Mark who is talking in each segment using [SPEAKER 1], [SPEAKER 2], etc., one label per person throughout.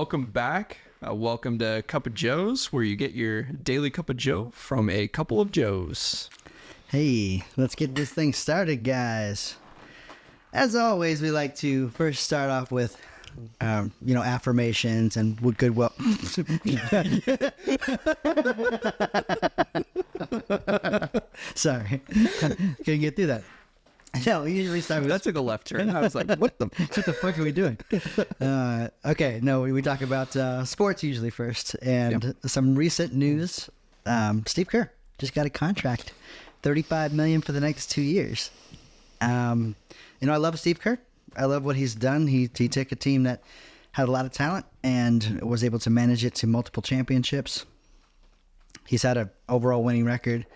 [SPEAKER 1] welcome back. Welcome to Cup0Joes, where you get your daily cup of Joe from a couple of Joes.
[SPEAKER 2] Hey, let's get this thing started, guys. As always, we like to first start off with, affirmations and goodwill. Sorry, couldn't get through that. No, we usually start with.
[SPEAKER 1] That took a left turn. I was like, what the
[SPEAKER 2] fuck are we doing? Okay, no, we talk about sports usually first, and some recent news. Steve Kerr just got a contract, $35 million for the next 2 years. I love Steve Kerr. I love what he's done. He took a team that had a lot of talent and was able to manage it to multiple championships. He's had an overall winning record.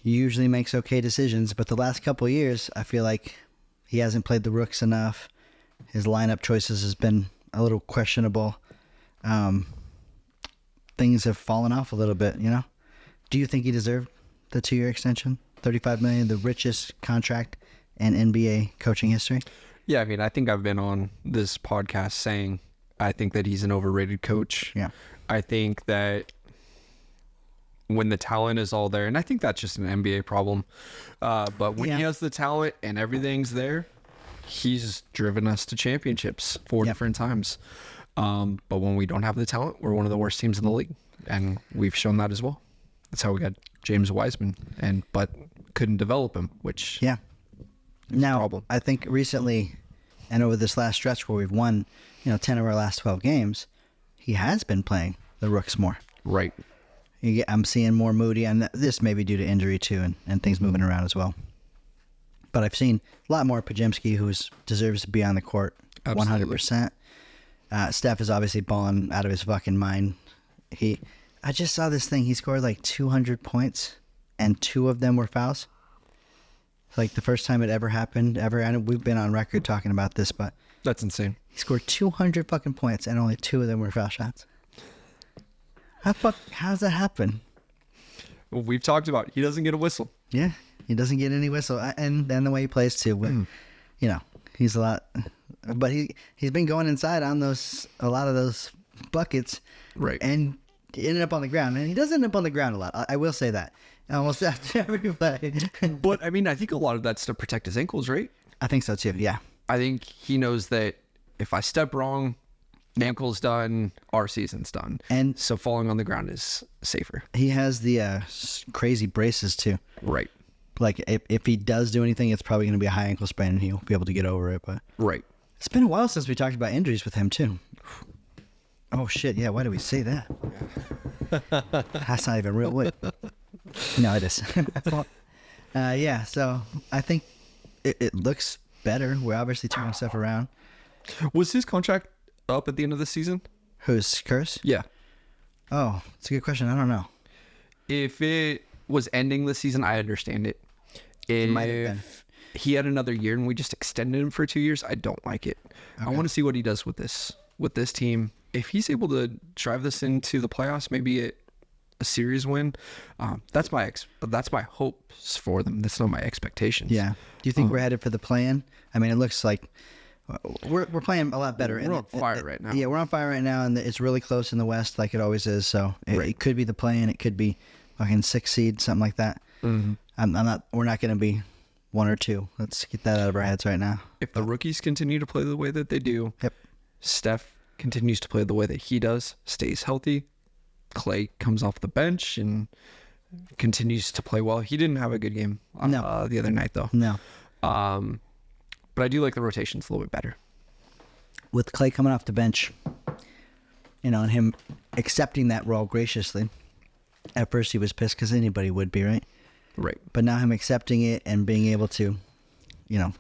[SPEAKER 2] He usually makes okay decisions, but the last couple of years, I feel like he hasn't played the rooks enough. His lineup choices has been a little questionable. Things have fallen off a little bit, you know? Do you think he deserved the 2-year extension? $35 million, the richest contract in NBA coaching history?
[SPEAKER 1] Yeah, I mean, I think I've been on this podcast saying I think that he's an overrated coach.
[SPEAKER 2] Yeah.
[SPEAKER 1] I think that when the talent is all there, and I think that's just an NBA problem, but when he has the talent and everything's there, he's driven us to championships 4 different times. But when we don't have the talent, we're one of the worst teams in the league, and we've shown that as well. That's how we got James Wiseman, but couldn't develop him, which
[SPEAKER 2] now
[SPEAKER 1] problem.
[SPEAKER 2] I think recently, and over this last stretch where we've won 10 of our last 12 games, he has been playing the rooks more.
[SPEAKER 1] Right.
[SPEAKER 2] I'm seeing more Moody, and this may be due to injury too, and things moving around as well. But I've seen a lot more Pajemski, who deserves to be on the court.
[SPEAKER 1] Absolutely.
[SPEAKER 2] 100%. Steph is obviously balling out of his fucking mind. I just saw this thing. He scored like 200 points, and 2 of them were fouls. Like the first time it ever happened, ever. I know we've been on record talking about this, but
[SPEAKER 1] That's insane.
[SPEAKER 2] he scored 200 fucking points, and only 2 of them were foul shots. How's that happen?
[SPEAKER 1] Well, we've talked about he doesn't get a whistle.
[SPEAKER 2] Yeah, he doesn't get any whistle, and then the way he plays too. He's a lot, but he's been going inside on a lot of those buckets,
[SPEAKER 1] Right.
[SPEAKER 2] And he ended up on the ground, and he does end up on the ground a lot. I will say that almost after every play.
[SPEAKER 1] But I mean, I think a lot of that's to protect his ankles, right?
[SPEAKER 2] I think so too. Yeah,
[SPEAKER 1] I think he knows that if I step wrong, ankle's done, our season's done.
[SPEAKER 2] And
[SPEAKER 1] so falling on the ground is safer.
[SPEAKER 2] he has the crazy braces too.
[SPEAKER 1] Right.
[SPEAKER 2] Like if he does do anything, it's probably going to be a high ankle sprain, and he'll be able to get over it. But
[SPEAKER 1] Right.
[SPEAKER 2] it's been a while since we talked about injuries with him too. Oh shit! Yeah, why did we say that? That's not even real wood. No, it is. Yeah, so I think it looks better. We're obviously turning stuff around.
[SPEAKER 1] Was his contract up at the end of the season?
[SPEAKER 2] Who's Curse?
[SPEAKER 1] Yeah.
[SPEAKER 2] Oh, it's a good question. I don't know.
[SPEAKER 1] If it was ending the season, I understand it. If
[SPEAKER 2] might have been.
[SPEAKER 1] he had another year and we just extended him for 2 years, I don't like it. I want to see what he does with this team. If he's able to drive this into the playoffs, maybe a series win, that's my hopes for them. That's not my expectations.
[SPEAKER 2] Yeah. Do you think we're headed for the play-in? I mean, it looks like we're playing a lot better.
[SPEAKER 1] We're on fire right now.
[SPEAKER 2] Yeah, we're on fire right now, and it's really close in the West, like it always is. So it could be the play-in. It could be fucking 6 seed, something like that. Mm-hmm. We're not going to be 1 or 2. Let's get that out of our heads right now.
[SPEAKER 1] If the rookies continue to play the way that they do, Steph continues to play the way that he does, stays healthy, Clay comes off the bench and continues to play well. He didn't have a good game the other night, though.
[SPEAKER 2] No.
[SPEAKER 1] But I do like the rotations a little bit better.
[SPEAKER 2] With Clay coming off the bench, and him accepting that role graciously. At first he was pissed because anybody would be, right?
[SPEAKER 1] Right.
[SPEAKER 2] But now him accepting it and being able to,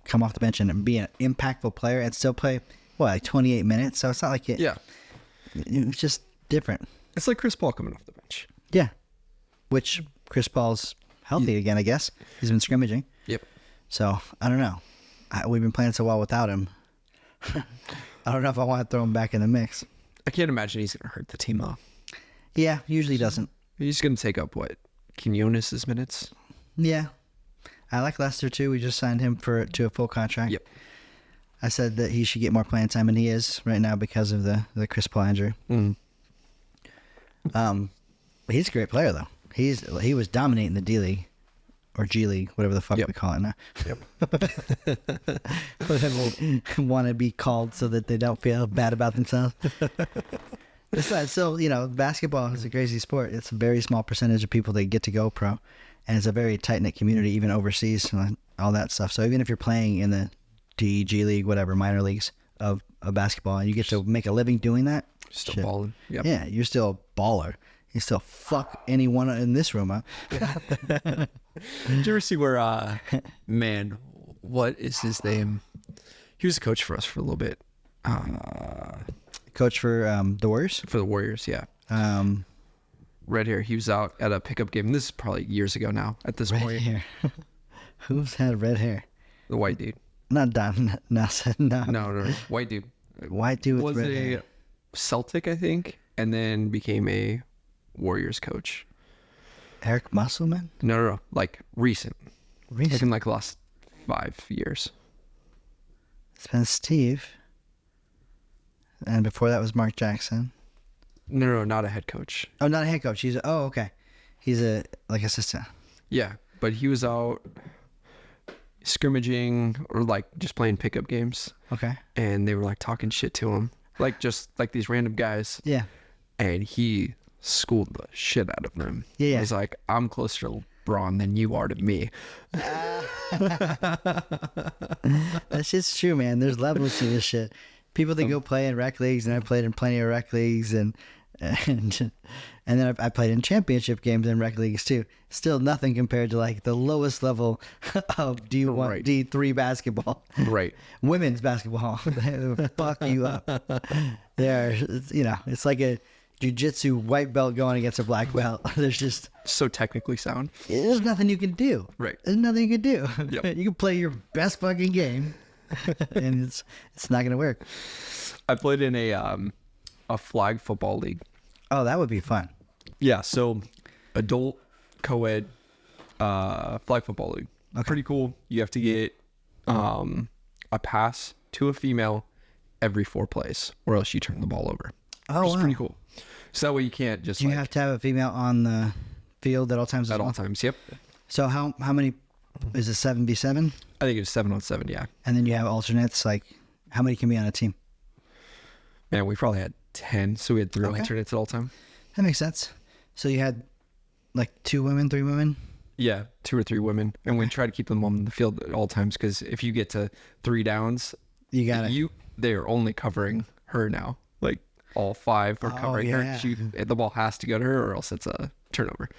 [SPEAKER 2] come off the bench and be an impactful player and still play, like 28 minutes? So it's not like it's just different.
[SPEAKER 1] It's like Chris Paul coming off the bench.
[SPEAKER 2] Yeah. Which Chris Paul's healthy again, I guess. He's been scrimmaging.
[SPEAKER 1] Yep.
[SPEAKER 2] So, I don't know. We've been playing so well without him. I don't know if I want to throw him back in the mix.
[SPEAKER 1] I can't imagine he's going to hurt the team, though.
[SPEAKER 2] Yeah, usually doesn't.
[SPEAKER 1] He's going to take up, Quinones' minutes?
[SPEAKER 2] Yeah. I like Lester, too. We just signed him to a full contract.
[SPEAKER 1] Yep.
[SPEAKER 2] I said that he should get more playing time, and he is right now because of the Chris Paul injury. He's a great player though. He was dominating the D League or G League, whatever the fuck we call it now. Whatever want to be called so that they don't feel bad about themselves. Besides, still, basketball is a crazy sport. It's a very small percentage of people that get to go pro, and it's a very tight knit community, even overseas, and all that stuff. So even if you're playing in the D, G League, whatever minor leagues of basketball, and you get to make a living doing that,
[SPEAKER 1] Still balling. Yep.
[SPEAKER 2] Yeah, you're still a baller. You still fuck anyone in this room up.
[SPEAKER 1] Did you ever see where, man, what is his name? He was a coach for us for a little bit.
[SPEAKER 2] Coach for the Warriors?
[SPEAKER 1] For the Warriors, yeah. Red hair. He was out at a pickup game. This is probably years ago now at this
[SPEAKER 2] Red
[SPEAKER 1] point.
[SPEAKER 2] hair. Who's had red hair?
[SPEAKER 1] The white dude.
[SPEAKER 2] Not Don Nelson, no.
[SPEAKER 1] No. White dude.
[SPEAKER 2] White dude with
[SPEAKER 1] Was
[SPEAKER 2] red
[SPEAKER 1] a
[SPEAKER 2] hair.
[SPEAKER 1] Celtic, I think, and then became a Warriors coach.
[SPEAKER 2] Eric Musselman?
[SPEAKER 1] No. Like recent. Like in like the last 5 years.
[SPEAKER 2] It's been Steve. And before that was Mark Jackson.
[SPEAKER 1] No, not a head coach.
[SPEAKER 2] Oh, not a head coach. Okay. He's a like assistant.
[SPEAKER 1] Yeah, but he was out scrimmaging or like just playing pickup games.
[SPEAKER 2] Okay.
[SPEAKER 1] And they were like talking shit to him, like just like these random guys.
[SPEAKER 2] Yeah.
[SPEAKER 1] And he schooled the shit out of them.
[SPEAKER 2] Yeah.
[SPEAKER 1] He's like, I'm closer to LeBron than you are to me.
[SPEAKER 2] That's just true, man. There's levels to this shit. People that go play in rec leagues, and I played in plenty of rec leagues, and then I played in championship games in rec leagues too. Still nothing compared to like the lowest level of D1,
[SPEAKER 1] Right.
[SPEAKER 2] D3 basketball.
[SPEAKER 1] Right.
[SPEAKER 2] Women's basketball. They'll fuck you up. It's like a jiu-jitsu white belt going against a black belt. There's
[SPEAKER 1] technically sound.
[SPEAKER 2] there's nothing you can do.
[SPEAKER 1] Right.
[SPEAKER 2] There's nothing you can do.
[SPEAKER 1] Yep.
[SPEAKER 2] You can play your best fucking game, and it's not gonna work.
[SPEAKER 1] I played in a flag football league.
[SPEAKER 2] Oh, that would be fun.
[SPEAKER 1] Yeah, so adult co-ed flag football league.
[SPEAKER 2] Okay.
[SPEAKER 1] Pretty cool. You have to get a pass to a female every 4 plays, or else you turn the ball over.
[SPEAKER 2] Oh,
[SPEAKER 1] Which is
[SPEAKER 2] wow.
[SPEAKER 1] pretty cool. So that way you can't just
[SPEAKER 2] Do you have to have a female on the field at all times?
[SPEAKER 1] at all times. Yep.
[SPEAKER 2] So how many is it? 7v7,
[SPEAKER 1] I think it was 7-on-7. Yeah.
[SPEAKER 2] and then you have alternates. Like, how many can be on a team?
[SPEAKER 1] Man, we probably had 10, so we had 3
[SPEAKER 2] Okay.
[SPEAKER 1] alternates at all time.
[SPEAKER 2] That makes sense. So you had like 2 women, 3 women.
[SPEAKER 1] Yeah, 2 or 3 women, and we try to keep them on the field at all times because if you get to 3 downs,
[SPEAKER 2] You got it.
[SPEAKER 1] they are only covering her now. Like all 5 are covering
[SPEAKER 2] yeah.
[SPEAKER 1] her. The ball has to go to her, or else it's a turnover.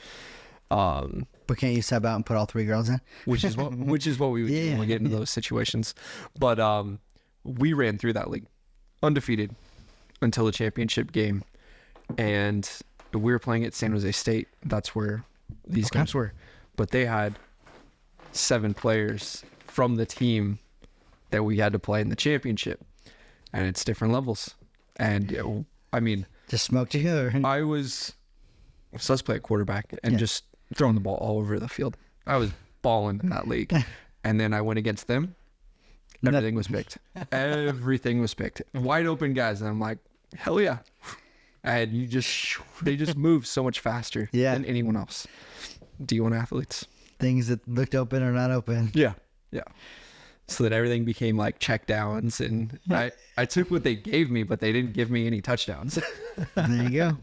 [SPEAKER 2] But can't you sub out and put all 3 girls in?
[SPEAKER 1] Which is what we would do when we get into those situations. But we ran through that league undefeated until the championship game, and we were playing at San Jose State. That's where these games were. But they had 7 players from the team that we had to play in the championship, and it's different levels. And I mean,
[SPEAKER 2] Just smoked you, or
[SPEAKER 1] so let's play at quarterback and just throwing the ball all over the field. I was balling in that league. And then I went against them. Everything was picked. Everything was picked. Wide open guys. And I'm like, hell yeah. And they just move so much faster than anyone else. D1 athletes.
[SPEAKER 2] things that looked open or not open.
[SPEAKER 1] Yeah. Yeah. So that everything became like check downs, and I took what they gave me, but they didn't give me any touchdowns.
[SPEAKER 2] There you go.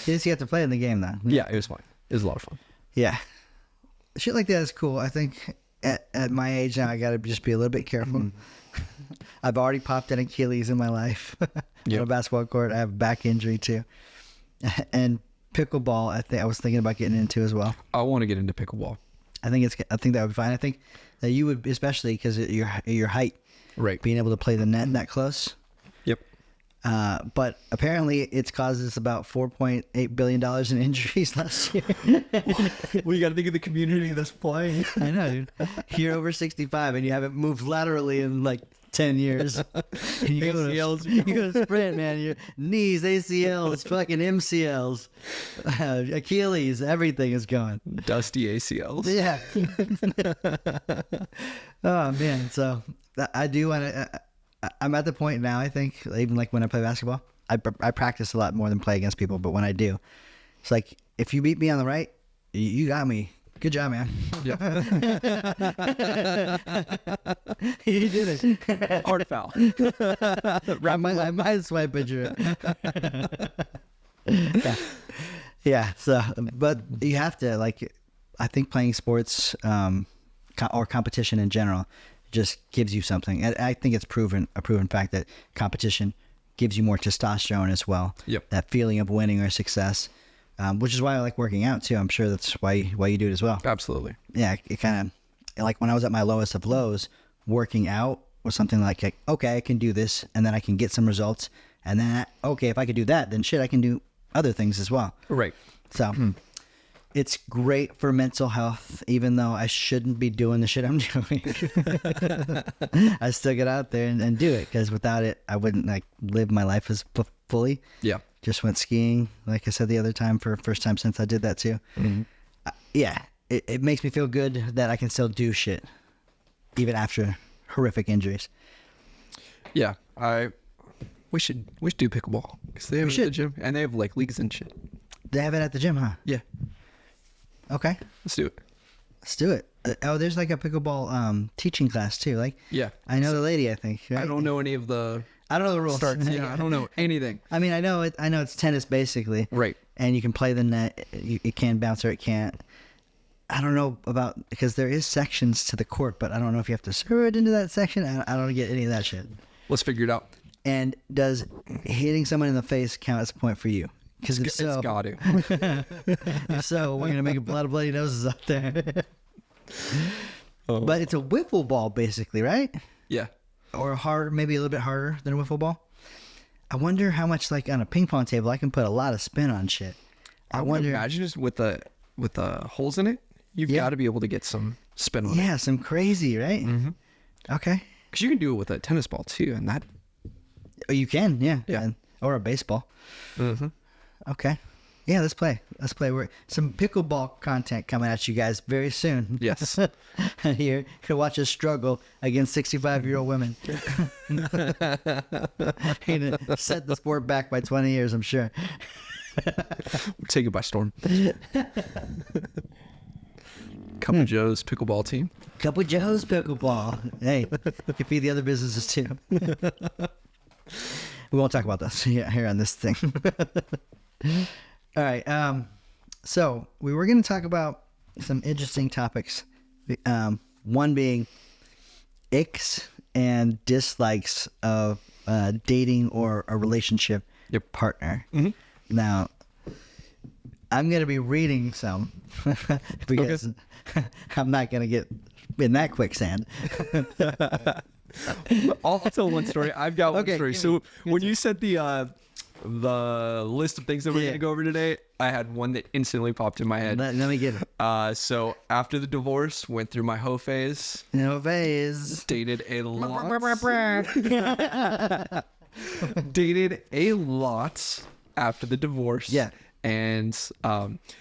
[SPEAKER 2] You just get to play in the game though.
[SPEAKER 1] Yeah, it was fun. It was a lot of fun.
[SPEAKER 2] Yeah. Shit like that is cool. I think at my age now, I got to just be a little bit careful.
[SPEAKER 1] Mm-hmm.
[SPEAKER 2] I've already popped an Achilles in my life on a basketball court. I have a back injury too. And pickleball, I was thinking about getting into as well.
[SPEAKER 1] I want to get into pickleball.
[SPEAKER 2] I think that would be fine. I think that you would, especially because your height,
[SPEAKER 1] Right.
[SPEAKER 2] being able to play the net that close.
[SPEAKER 1] Yep.
[SPEAKER 2] But apparently it's caused us about $4.8 billion in injuries last year.
[SPEAKER 1] Well, you got to think of the community that's playing.
[SPEAKER 2] I know, dude. You're over 65 and you haven't moved laterally in like 10 years. And you go to sprint, man. Your knees, ACLs, fucking MCLs, Achilles, everything is gone.
[SPEAKER 1] Dusty ACLs.
[SPEAKER 2] Yeah. Oh, man. So I do want to. I'm at the point now. I think even like when I play basketball, I practice a lot more than play against people. But when I do, it's like if you beat me on the right, you got me. Good job, man.
[SPEAKER 1] Yeah.
[SPEAKER 2] You did it.
[SPEAKER 1] Hard foul.
[SPEAKER 2] I might swipe at you. Yeah. Yeah. So, but you have to like. I think playing sports or competition in general just gives you something. And I think it's a proven fact that competition gives you more testosterone as well.
[SPEAKER 1] Yep.
[SPEAKER 2] That feeling of winning or success, which is why I like working out too. I'm sure that's why you do it as well.
[SPEAKER 1] Absolutely.
[SPEAKER 2] Yeah, it kind of like when I was at my lowest of lows, working out was something like, okay, I can do this, and then I can get some results, and then okay, if I could do that, then shit, I can do other things as well.
[SPEAKER 1] Right.
[SPEAKER 2] So. It's great for mental health, even though I shouldn't be doing the shit I'm doing. I still get out there and do it, because without it, I wouldn't like live my life as fully.
[SPEAKER 1] Yeah.
[SPEAKER 2] Just went skiing, like I said the other time, for the first time since I did that too. Mm-hmm. Yeah, it makes me feel good that I can still do shit, even after horrific injuries.
[SPEAKER 1] Yeah, we should do pickleball, because they have it at the gym, and they have like leagues and shit.
[SPEAKER 2] They have it at the gym, huh?
[SPEAKER 1] Yeah.
[SPEAKER 2] Okay.
[SPEAKER 1] Let's do it.
[SPEAKER 2] Let's do it. There's like a pickleball teaching class too. Like,
[SPEAKER 1] yeah,
[SPEAKER 2] I know the lady. I think. Right?
[SPEAKER 1] I don't know any of the.
[SPEAKER 2] I don't know the rules.
[SPEAKER 1] Starts. Yeah, I don't know anything.
[SPEAKER 2] I mean, I know it's tennis basically.
[SPEAKER 1] Right.
[SPEAKER 2] And you can play the net. It can bounce or it can't. I don't know about, because there is sections to the court, but I don't know if you have to serve it into that section. I don't get any of that shit.
[SPEAKER 1] Let's figure it out.
[SPEAKER 2] And does hitting someone in the face count as a point for you? Because if so,
[SPEAKER 1] it's got to.
[SPEAKER 2] If so, we're gonna make a lot of bloody noses out there. But it's a wiffle ball, basically, right?
[SPEAKER 1] Yeah.
[SPEAKER 2] Or hard, maybe a little bit harder than a wiffle ball. I wonder how much, like on a ping pong table, I can put a lot of spin on shit.
[SPEAKER 1] I wonder. Imagine just with the holes in it, you've got to be able to get some spin on it.
[SPEAKER 2] Yeah, some crazy, right? Mm-hmm. Okay.
[SPEAKER 1] Because you can do it with a tennis ball too, and that.
[SPEAKER 2] Oh, you can, yeah.
[SPEAKER 1] Yeah.
[SPEAKER 2] Or a baseball.
[SPEAKER 1] Mm-hmm.
[SPEAKER 2] Okay. Yeah, let's play. We're some pickleball content coming at you guys very soon.
[SPEAKER 1] Yes.
[SPEAKER 2] Here to watch us struggle against 65-year-old women. Set the sport back by 20 years, I'm sure.
[SPEAKER 1] We'll take it by storm. Cup0Joes pickleball team.
[SPEAKER 2] Cup0Joes pickleball. Hey, could be the other businesses too. We won't talk about this here on this thing. All right. So we were going to talk about some interesting topics. One being icks and dislikes of dating or a relationship partner. Mm-hmm. Now, I'm going to be reading some because I'm not going to get in that quicksand.
[SPEAKER 1] I'll tell one story. I've got one story. So when you said the list of things that we're going to go over today, I had one that instantly popped in my head.
[SPEAKER 2] Let me get it.
[SPEAKER 1] So after the divorce, went through my hoe phase. Dated a lot. Dated a lot after the divorce.
[SPEAKER 2] Yeah.
[SPEAKER 1] And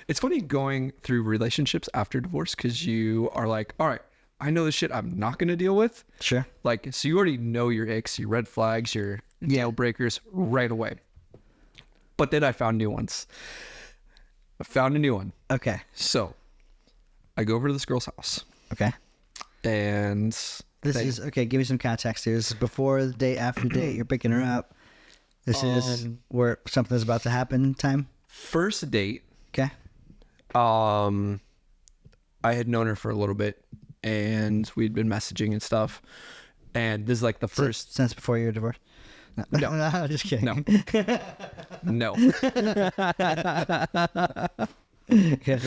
[SPEAKER 1] it's funny going through relationships after divorce, because you are like, all right, I know the shit I'm not going to deal with.
[SPEAKER 2] Sure.
[SPEAKER 1] Like, so you already know your icks, your red flags, your deal breakers right away. But then I found new ones. I found a new one.
[SPEAKER 2] Okay.
[SPEAKER 1] So I go over to this girl's house.
[SPEAKER 2] Okay.
[SPEAKER 1] And
[SPEAKER 2] this is, okay, give me some context here. This is before the date, after date, you're picking her up. This is where something's about to happen time?
[SPEAKER 1] First date.
[SPEAKER 2] Okay.
[SPEAKER 1] I had known her for a little bit, and we'd been messaging and stuff. And this is like the first...
[SPEAKER 2] Since before your divorce?
[SPEAKER 1] No.
[SPEAKER 2] No, just kidding.
[SPEAKER 1] No.
[SPEAKER 2] Okay.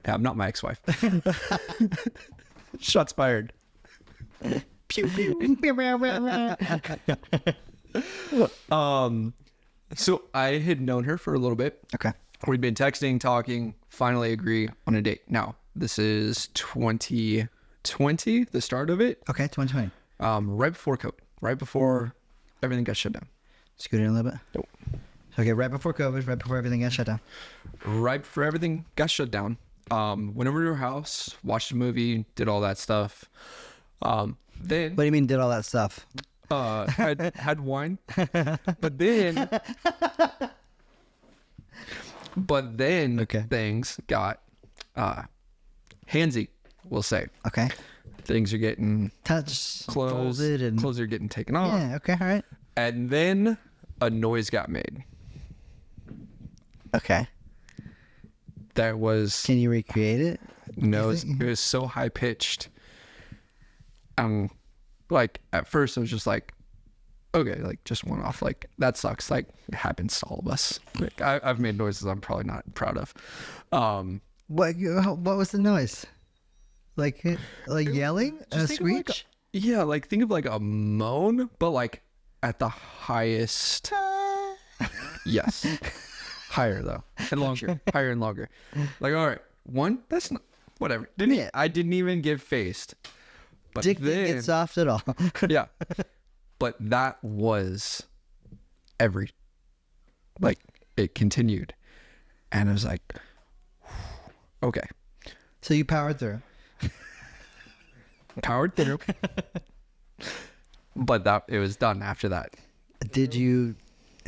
[SPEAKER 1] I'm not my ex-wife. Shots fired.
[SPEAKER 2] Pew, pew.
[SPEAKER 1] So I had known her for a little bit.
[SPEAKER 2] Okay.
[SPEAKER 1] We'd been texting, talking, finally agree on a date. Now, this is 2020, the start of it.
[SPEAKER 2] Okay, 2020.
[SPEAKER 1] Right before COVID, right before everything got shut down.
[SPEAKER 2] Scoot in a little bit.
[SPEAKER 1] Nope.
[SPEAKER 2] Okay, right before COVID, right before everything got shut down.
[SPEAKER 1] Right before everything got shut down. Went over to her house, watched a movie, did all that stuff. Then
[SPEAKER 2] What do you mean did all that stuff?
[SPEAKER 1] had wine, but then
[SPEAKER 2] Okay.
[SPEAKER 1] things got handsy. We'll say
[SPEAKER 2] Okay.
[SPEAKER 1] things are getting
[SPEAKER 2] Touch,
[SPEAKER 1] clothes
[SPEAKER 2] folded, and
[SPEAKER 1] are getting taken off,
[SPEAKER 2] yeah. Okay. All right.
[SPEAKER 1] and then a noise got made.
[SPEAKER 2] Okay.
[SPEAKER 1] That was
[SPEAKER 2] Can you recreate it?
[SPEAKER 1] no,
[SPEAKER 2] think?
[SPEAKER 1] it was so high pitched. Like at first I was just like, okay, like just one off, like that sucks. Like it happens to all of us. Like, I've made noises I'm probably not proud of.
[SPEAKER 2] What was the noise? Like yelling? A
[SPEAKER 1] Just think of
[SPEAKER 2] screech?
[SPEAKER 1] yeah, like think of like a moan, but like at the highest. Yes, higher though, and longer, higher and longer. Like all right, one, that's not whatever. I didn't even get faced. But
[SPEAKER 2] Dick didn't
[SPEAKER 1] then,
[SPEAKER 2] get soft at all.
[SPEAKER 1] yeah, but that was like it continued, and I was like, okay,
[SPEAKER 2] So you powered through.
[SPEAKER 1] powered through. But that it was done after that.
[SPEAKER 2] Did you?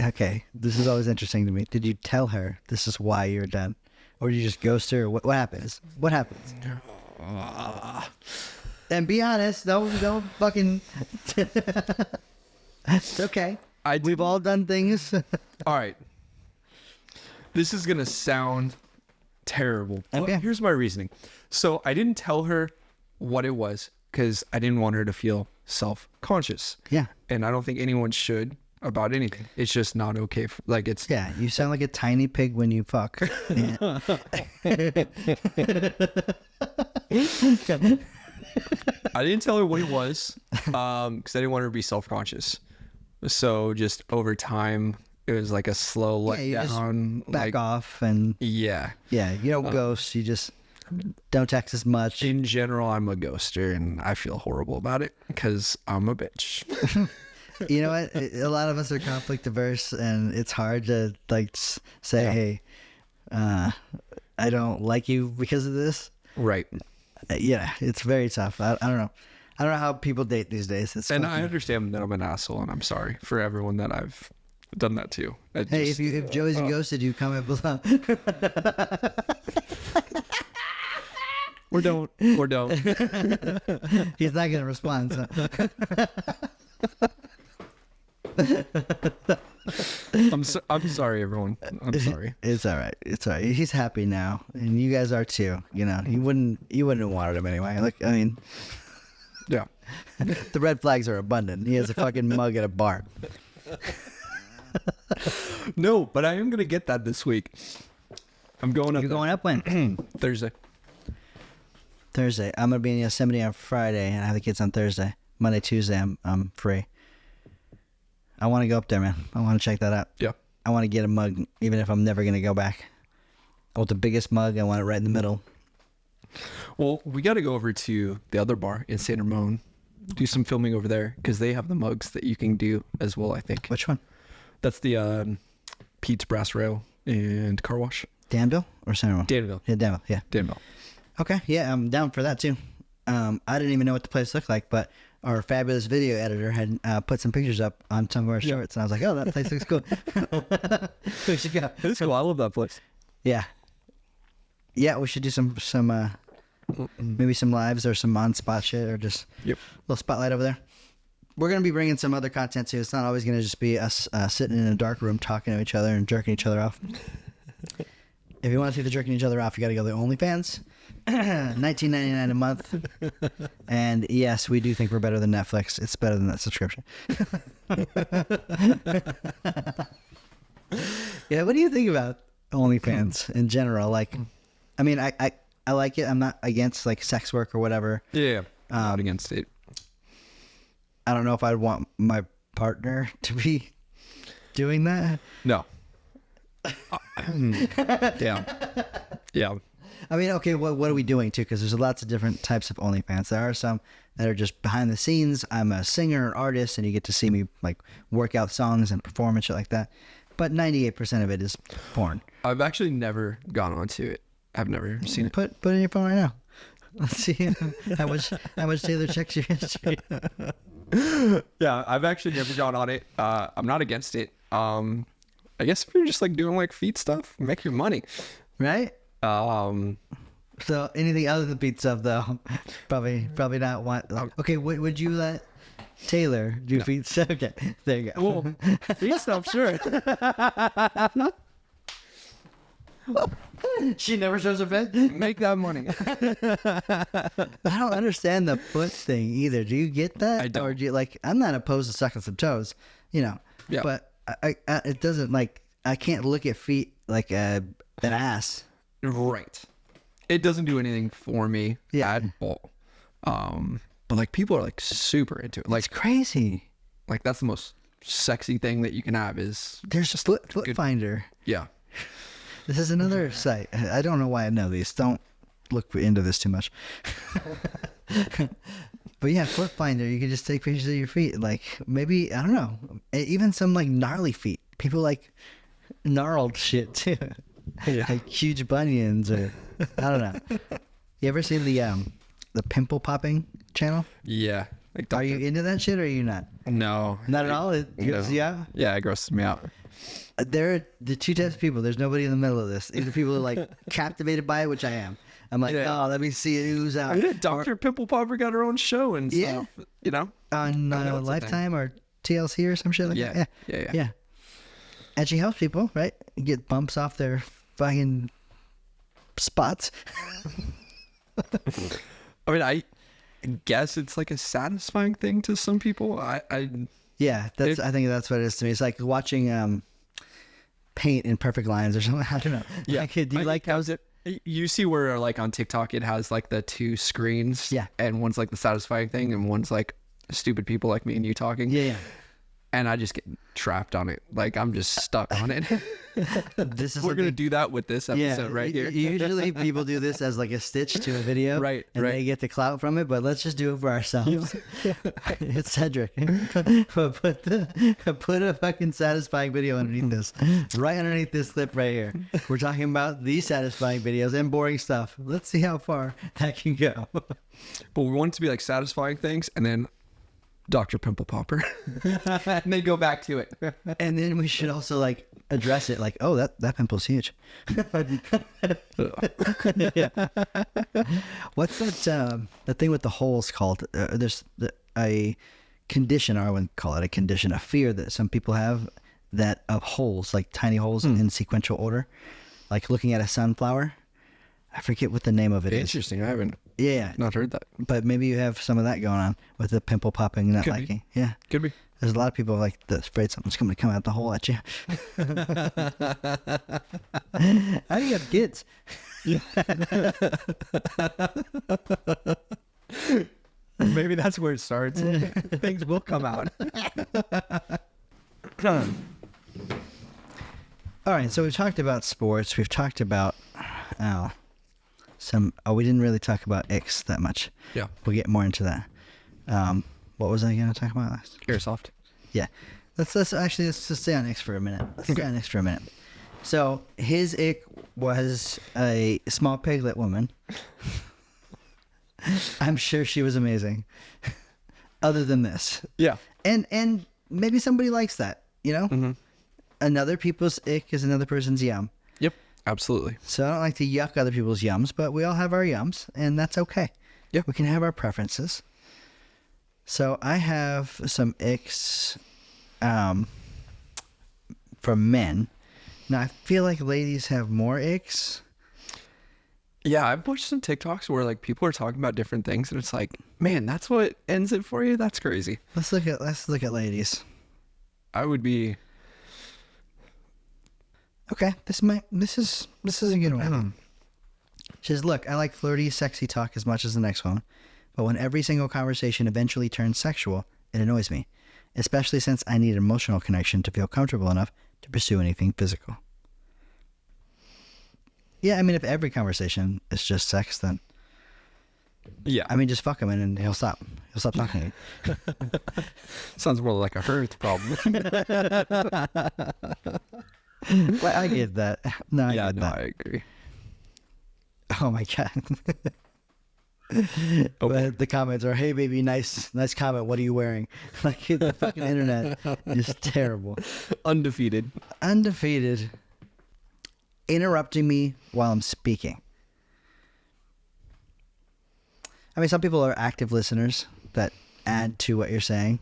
[SPEAKER 2] Okay, this is always interesting to me. Did you tell her this is why you're done, or did you just ghost her? Or what happens? What happens? And be honest. Don't fucking. It's okay. We've all done things.
[SPEAKER 1] All right. This is gonna sound terrible. But
[SPEAKER 2] Okay.
[SPEAKER 1] here's my reasoning. So I didn't tell her what it was because I didn't want her to feel self-conscious.
[SPEAKER 2] Yeah.
[SPEAKER 1] And I don't think anyone should about anything. It's just not okay. Like it's
[SPEAKER 2] Yeah, you sound like a tiny pig when you fuck. Yeah.
[SPEAKER 1] I didn't tell her what it was because I didn't want her to be self-conscious. So just over time, it was like a slow let
[SPEAKER 2] you just
[SPEAKER 1] down.
[SPEAKER 2] back off and
[SPEAKER 1] Yeah.
[SPEAKER 2] yeah, you don't ghost. You just don't text as much.
[SPEAKER 1] In general, I'm a ghoster and I feel horrible about it because I'm a bitch.
[SPEAKER 2] You know what? A lot of us are conflict averse, and it's hard to like say, "Hey, I don't like you because of this."
[SPEAKER 1] Right.
[SPEAKER 2] Yeah, it's very tough. I don't know. I don't know how people date these days. It's
[SPEAKER 1] And
[SPEAKER 2] fucking-
[SPEAKER 1] I understand that I'm an asshole and I'm sorry for everyone that I've done that to.
[SPEAKER 2] Hey, if Joey's ghosted you, comment below.
[SPEAKER 1] Or don't.
[SPEAKER 2] He's not gonna respond. So.
[SPEAKER 1] I'm sorry, everyone. I'm sorry.
[SPEAKER 2] It's all right. It's all right. He's happy now, and you guys are too. You know, you wouldn't have wanted him anyway. Like, I mean,
[SPEAKER 1] Yeah.
[SPEAKER 2] the red flags are abundant. He has a fucking mug at a bar.
[SPEAKER 1] No, but I am gonna get that this week. I'm going up.
[SPEAKER 2] You're going up when?
[SPEAKER 1] Thursday.
[SPEAKER 2] Thursday. I'm gonna be in Yosemite on Friday, and I have the kids on Thursday. Monday, Tuesday, I'm free. I want to go up there, man. I want to check that out.
[SPEAKER 1] Yeah.
[SPEAKER 2] I want to get a mug, even if I'm never gonna go back. I want the biggest mug. I want it right in the middle.
[SPEAKER 1] Well, we got to go over to the other bar in San Ramon, do some filming over there because they have the mugs that you can do as well. I think
[SPEAKER 2] Which one?
[SPEAKER 1] that's the Pete's Brass Rail and Car Wash.
[SPEAKER 2] Danville or San Ramon?
[SPEAKER 1] Danville.
[SPEAKER 2] Yeah, Danville. Yeah.
[SPEAKER 1] Danville.
[SPEAKER 2] Okay. Yeah, I'm down for that too. I didn't even know what the place looked like, but our fabulous video editor had put some pictures up on some of our shorts, and I was like, "Oh, that place looks cool. We should go."
[SPEAKER 1] It's cool. I love that place.
[SPEAKER 2] Yeah. Yeah, we should do some maybe some lives or some on spot shit or just
[SPEAKER 1] Yep.
[SPEAKER 2] a little spotlight over there. We're gonna be bringing some other content too. It's not always gonna just be us sitting in a dark room talking to each other and jerking each other off. If you want to see the jerking each other off, you got to go to OnlyFans, $19.99 a month. And yes, we do think we're better than Netflix. It's better than that subscription. Yeah, what do you think about OnlyFans in general? Like, I mean, I like it. I'm not against like sex work or whatever.
[SPEAKER 1] Yeah. Not against it.
[SPEAKER 2] I don't know if I'd want my partner to be doing that.
[SPEAKER 1] No. Yeah. Yeah.
[SPEAKER 2] I mean, okay, what are we doing too? Because there's lots of different types of OnlyFans. There are some that are just behind the scenes. I'm a singer, an artist, and you get to see me like work out songs and perform and shit like that. But 98% of it is porn.
[SPEAKER 1] I've actually never gone onto it. I've never seen it.
[SPEAKER 2] Put it in your phone right now. Let's see how much Taylor checks your history.
[SPEAKER 1] Yeah, I've actually never gone on it. I'm not against it. I guess if you're just like doing like feet stuff, make your money.
[SPEAKER 2] Right?
[SPEAKER 1] Um,
[SPEAKER 2] So anything other than feet stuff though, probably not want. Okay, would you let Taylor do feet stuff? Okay, there you go.
[SPEAKER 1] well, feet stuff, sure.
[SPEAKER 2] She never shows her face.
[SPEAKER 1] Make that money.
[SPEAKER 2] I don't understand the foot thing either. Do you get that?
[SPEAKER 1] I don't.
[SPEAKER 2] Or do you like? I'm not opposed to sucking some toes, you know.
[SPEAKER 1] Yeah.
[SPEAKER 2] But I it doesn't like. I can't look at feet like an ass.
[SPEAKER 1] Right. It doesn't do anything for me at all. But like people are like super into it. Like
[SPEAKER 2] It's crazy.
[SPEAKER 1] like that's the most sexy thing that you can have is
[SPEAKER 2] There's just Foot Finder.
[SPEAKER 1] yeah.
[SPEAKER 2] This is another site. I don't know why I know these. Don't look into this too much. But yeah, Foot Finder. You can just take pictures of your feet. Like maybe I don't know. Even some like gnarly feet. People like gnarled shit too.
[SPEAKER 1] Yeah.
[SPEAKER 2] Like huge bunions or I don't know. You ever see the pimple popping channel?
[SPEAKER 1] Yeah. Like
[SPEAKER 2] Are you into that shit or are you not?
[SPEAKER 1] No.
[SPEAKER 2] Not at all. Yeah.
[SPEAKER 1] Yeah, it grosses me out.
[SPEAKER 2] There are the two types of people. There's nobody in the middle of this. Either people are like captivated by it, which I am. I'm like,
[SPEAKER 1] Yeah.
[SPEAKER 2] oh, let me see it ooze out.
[SPEAKER 1] Yeah, Dr. Pimple Popper got her own show and
[SPEAKER 2] Yeah.
[SPEAKER 1] stuff. You know?
[SPEAKER 2] On
[SPEAKER 1] I know it's a
[SPEAKER 2] Lifetime or TLC or some shit like
[SPEAKER 1] Yeah.
[SPEAKER 2] that.
[SPEAKER 1] Yeah.
[SPEAKER 2] And she helps people, right? Get bumps off their fucking spots.
[SPEAKER 1] I mean, I guess it's like a satisfying thing to some people. I
[SPEAKER 2] Yeah, I think that's what it is to me. It's like watching paint in perfect lines or something. I don't know.
[SPEAKER 1] Yeah.
[SPEAKER 2] Like, do you like those?
[SPEAKER 1] You see where like on TikTok it has like the two screens.
[SPEAKER 2] Yeah.
[SPEAKER 1] And one's like the satisfying thing and one's like stupid people like me and you talking.
[SPEAKER 2] Yeah.
[SPEAKER 1] And I just get trapped on it. Like I'm just stuck on it.
[SPEAKER 2] This is
[SPEAKER 1] We're gonna
[SPEAKER 2] something-
[SPEAKER 1] do that with this episode right here.
[SPEAKER 2] Usually people do this as like a stitch to a video.
[SPEAKER 1] Right,
[SPEAKER 2] And
[SPEAKER 1] right.
[SPEAKER 2] they get the clout from it, but let's just do it for ourselves. It's Cedric. Put a fucking satisfying video underneath this. Right underneath this clip right here. We're talking about these satisfying videos and boring stuff. Let's see how far that can go.
[SPEAKER 1] But we want it to be like satisfying things and then Dr. Pimple Popper. And then go back to it.
[SPEAKER 2] And then we should also like address it like, oh, that pimple's huge. Yeah. What's that thing with the holes called? There's a condition, or I wouldn't call it a condition, a fear that some people have that of holes, like tiny holes in sequential order, like looking at a sunflower. I forget what the name of it is.
[SPEAKER 1] Interesting. I haven't
[SPEAKER 2] Yeah,
[SPEAKER 1] not heard that.
[SPEAKER 2] but maybe you have some of that going on with the pimple popping, not
[SPEAKER 1] Could be.
[SPEAKER 2] liking. Yeah.
[SPEAKER 1] Could be.
[SPEAKER 2] There's a lot of people like that afraid something's going to come out the hole at you. How do you have kids?
[SPEAKER 1] Maybe that's where it starts. Things will come out.
[SPEAKER 2] All right, so we've talked about sports. We've talked about we didn't really talk about X that much.
[SPEAKER 1] Yeah.
[SPEAKER 2] We'll get more into that. What was I going to talk about last?
[SPEAKER 1] Airsoft.
[SPEAKER 2] Yeah. Let's just stay on X for a minute. Let's stay on X for a minute. So his ick was a small piglet woman. I'm sure she was amazing. Other than this.
[SPEAKER 1] Yeah.
[SPEAKER 2] And maybe somebody likes that, you know?
[SPEAKER 1] Mm-hmm.
[SPEAKER 2] Another people's ick is another person's yum.
[SPEAKER 1] Yep. Absolutely.
[SPEAKER 2] So I don't like to yuck other people's yums, but we all have our yums, and that's okay.
[SPEAKER 1] Yeah.
[SPEAKER 2] We can have our preferences. So I have some icks for men. Now I feel like ladies have more icks.
[SPEAKER 1] Yeah, I've watched some TikToks where like people are talking about different things, and it's like, man, that's what ends it for you. That's crazy.
[SPEAKER 2] Let's look at ladies.
[SPEAKER 1] I would be.
[SPEAKER 2] Okay, this is a good one. She says, look, I like flirty, sexy talk as much as the next one, but when every single conversation eventually turns sexual, it annoys me, especially since I need emotional connection to feel comfortable enough to pursue anything physical. Yeah, I mean, if every conversation is just sex, then
[SPEAKER 1] Yeah.
[SPEAKER 2] I mean, just fuck him and he'll stop. He'll stop talking to you.
[SPEAKER 1] Sounds more like a Hearth problem.
[SPEAKER 2] Well, I get that. No, I
[SPEAKER 1] Yeah,
[SPEAKER 2] get
[SPEAKER 1] no,
[SPEAKER 2] that.
[SPEAKER 1] I agree.
[SPEAKER 2] Oh my god. But the comments are, "Hey baby, nice comment. What are you wearing?" Like the fucking internet is terrible.
[SPEAKER 1] Undefeated.
[SPEAKER 2] Undefeated. Interrupting me while I'm speaking. I mean, some people are active listeners that add to what you're saying.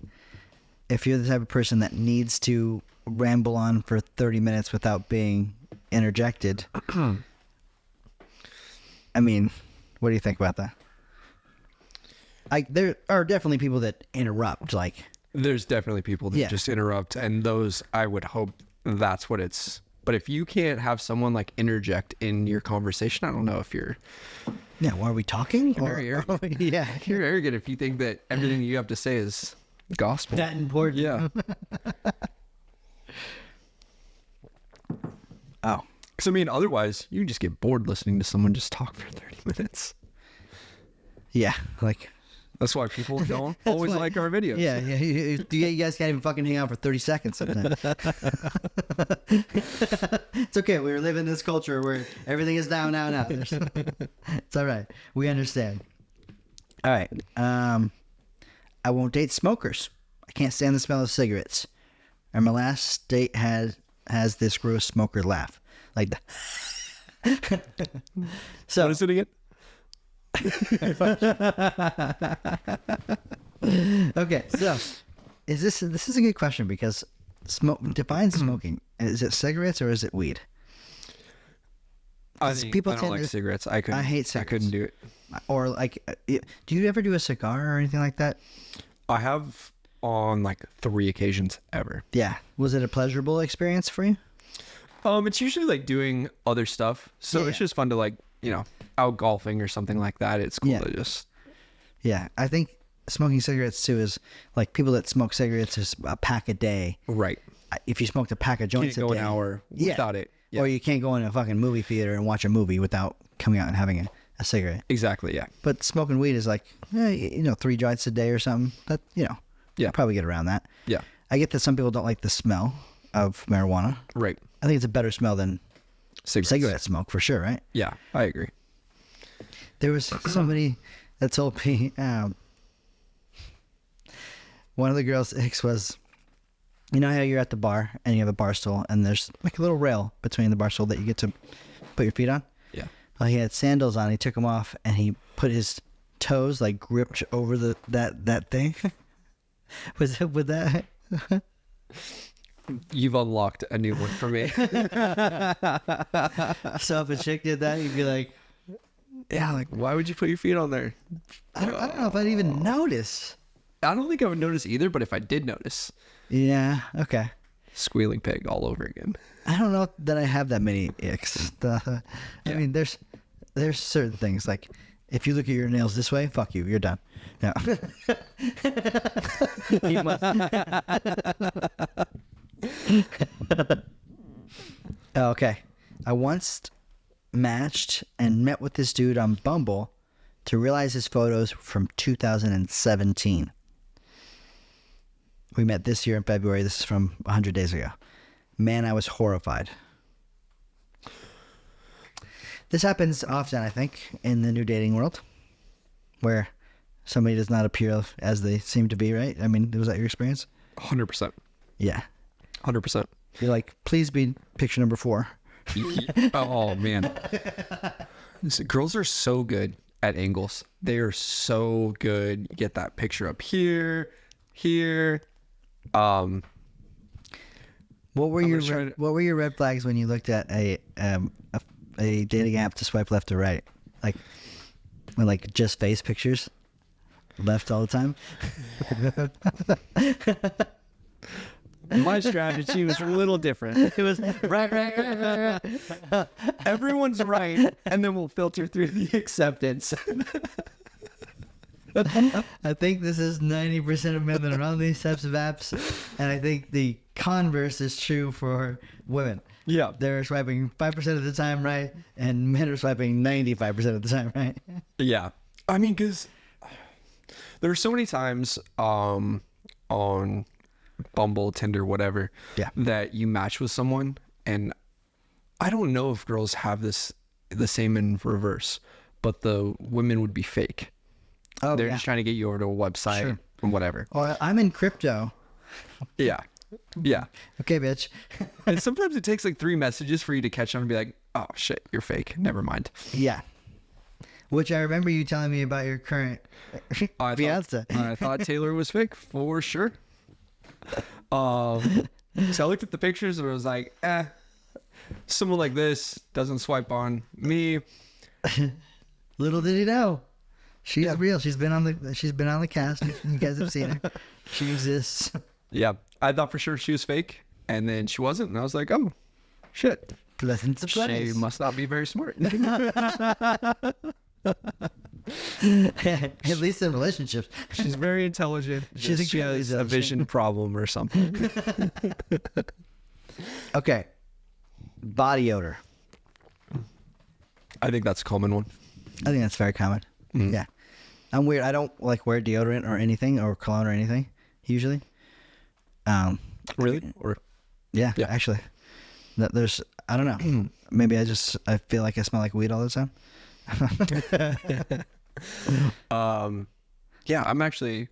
[SPEAKER 2] If you're the type of person that needs to ramble on for 30 minutes without being interjected, I mean, what do you think about that? Like, there are definitely people that interrupt. Like,
[SPEAKER 1] there's definitely people that just interrupt, and those, I would hope that's what it's. But if you can't have someone like interject in your conversation, I don't know if you're.
[SPEAKER 2] Yeah, why are we talking?
[SPEAKER 1] You're very arrogant.
[SPEAKER 2] Yeah,
[SPEAKER 1] You're arrogant if you think that everything you have to say is gospel.
[SPEAKER 2] that important.
[SPEAKER 1] Yeah.
[SPEAKER 2] Oh,
[SPEAKER 1] Because I mean, otherwise you just get bored listening to someone just talk for 30 minutes.
[SPEAKER 2] yeah, like.
[SPEAKER 1] That's why people don't always like our videos.
[SPEAKER 2] Yeah, you guys can't even fucking hang out for 30 seconds sometimes. It's okay. We live in this culture where everything is now. It's all right. We understand. All right. I won't date smokers. I can't stand the smell of cigarettes. And my last date has this gross smoker laugh. Like the So
[SPEAKER 1] What is it again?
[SPEAKER 2] Okay, so this is a good question because define smoking. Is it cigarettes or is it weed?
[SPEAKER 1] I
[SPEAKER 2] 'Cause
[SPEAKER 1] don't
[SPEAKER 2] people
[SPEAKER 1] like
[SPEAKER 2] tend to-
[SPEAKER 1] cigarettes. I
[SPEAKER 2] hate
[SPEAKER 1] I couldn't do it.
[SPEAKER 2] Or like, do you ever do a cigar or anything like that?
[SPEAKER 1] I have on like 3 occasions ever.
[SPEAKER 2] Yeah. Was it a pleasurable experience for you?
[SPEAKER 1] It's usually like doing other stuff. So
[SPEAKER 2] Yeah.
[SPEAKER 1] it's just fun to like, out golfing or something like that. It's cool
[SPEAKER 2] Yeah.
[SPEAKER 1] to just.
[SPEAKER 2] Yeah, I think smoking cigarettes too is like people that smoke cigarettes is a pack a day.
[SPEAKER 1] Right.
[SPEAKER 2] If you smoked a pack of
[SPEAKER 1] Can't
[SPEAKER 2] joints
[SPEAKER 1] go
[SPEAKER 2] a
[SPEAKER 1] an
[SPEAKER 2] day,
[SPEAKER 1] hour
[SPEAKER 2] Yeah.
[SPEAKER 1] without it. Yeah.
[SPEAKER 2] or you can't go in a fucking movie theater and watch a movie without coming out and having a cigarette.
[SPEAKER 1] Exactly. Yeah.
[SPEAKER 2] But smoking weed is like, 3 joints a day or something. That,
[SPEAKER 1] Yeah.
[SPEAKER 2] probably get around that.
[SPEAKER 1] Yeah.
[SPEAKER 2] I get that some people don't like the smell of marijuana.
[SPEAKER 1] Right.
[SPEAKER 2] I think it's a better smell than cigarette smoke for sure, right?
[SPEAKER 1] Yeah, I agree.
[SPEAKER 2] There was somebody that told me one of the girls' ex was, you know how you're at the bar and you have a bar stool and there's like a little rail between the bar stool that you get to put your feet on?
[SPEAKER 1] Yeah.
[SPEAKER 2] Well, he had sandals on. He took them off and he put his toes like gripped over that thing. Was it with that?
[SPEAKER 1] You've unlocked a new one for me.
[SPEAKER 2] So if a chick did that, you'd be like,
[SPEAKER 1] Yeah, like why would you put your feet on there?
[SPEAKER 2] I don't know if I'd even notice.
[SPEAKER 1] I don't think I would notice either, but if I did notice,
[SPEAKER 2] Yeah, okay.
[SPEAKER 1] squealing pig all over again.
[SPEAKER 2] I don't know that I have that many icks. I mean, there's certain things like if you look at your nails this way, fuck you, you're done. No. You must- Okay. I once matched and met with this dude on Bumble to realize his photos from 2017. We met this year in February. This is from 100 days ago. Man, I was horrified. This happens often, I think, in the new dating world, where somebody does not appear as they seem to be, right? I mean, was that your experience?
[SPEAKER 1] 100%.
[SPEAKER 2] Yeah.
[SPEAKER 1] 100%.
[SPEAKER 2] You're like, please be picture number 4.
[SPEAKER 1] Oh man. Girls are so good at angles. They are so good. You get that picture up here.
[SPEAKER 2] What were your red flags when you looked at a dating app to swipe left or right? Like when like just face pictures left all the time?
[SPEAKER 1] My strategy was a little different.
[SPEAKER 2] It was right.
[SPEAKER 1] Everyone's right, and then we'll filter through the acceptance.
[SPEAKER 2] I think this is 90% of men that are on these types of apps, and I think the converse is true for women.
[SPEAKER 1] Yeah.
[SPEAKER 2] They're swiping 5% of the time right, and men are swiping 95% of the time right.
[SPEAKER 1] Yeah. I mean, because there are so many times on Bumble, Tinder, whatever, that you match with someone, and I don't know if girls have this the same in reverse, but the women would be fake.
[SPEAKER 2] Oh,
[SPEAKER 1] They're
[SPEAKER 2] yeah.
[SPEAKER 1] just trying to get you over to a website
[SPEAKER 2] Sure.
[SPEAKER 1] or whatever.
[SPEAKER 2] Oh, I'm in crypto.
[SPEAKER 1] Yeah. Yeah.
[SPEAKER 2] Okay, bitch.
[SPEAKER 1] And sometimes it takes like 3 messages for you to catch on and be like, oh shit, you're fake. Never mind.
[SPEAKER 2] Yeah. Which I remember you telling me about your current fiance.
[SPEAKER 1] I thought Taylor was fake for sure. So I looked at the pictures and I was like, someone like this doesn't swipe on me.
[SPEAKER 2] Little did he know, she's real. She's been on the cast. You guys have seen her. She exists.
[SPEAKER 1] Yeah. I thought for sure she was fake, and then she wasn't, and I was like, oh shit.
[SPEAKER 2] Blessings of
[SPEAKER 1] She
[SPEAKER 2] blessings.
[SPEAKER 1] must not be very smart.
[SPEAKER 2] At least in relationships.
[SPEAKER 1] She's very intelligent.
[SPEAKER 2] She's
[SPEAKER 1] She
[SPEAKER 2] incredibly
[SPEAKER 1] has a
[SPEAKER 2] intelligent.
[SPEAKER 1] vision problem or something.
[SPEAKER 2] Okay. Body odor.
[SPEAKER 1] I think that's a common one.
[SPEAKER 2] I think that's very common. Yeah. I'm weird. I don't like wear deodorant or anything or cologne or anything usually.
[SPEAKER 1] Really? Or
[SPEAKER 2] Yeah,
[SPEAKER 1] Yeah.
[SPEAKER 2] actually. There's I don't know. Maybe I feel like I smell like weed all the time.
[SPEAKER 1] yeah, I'm actually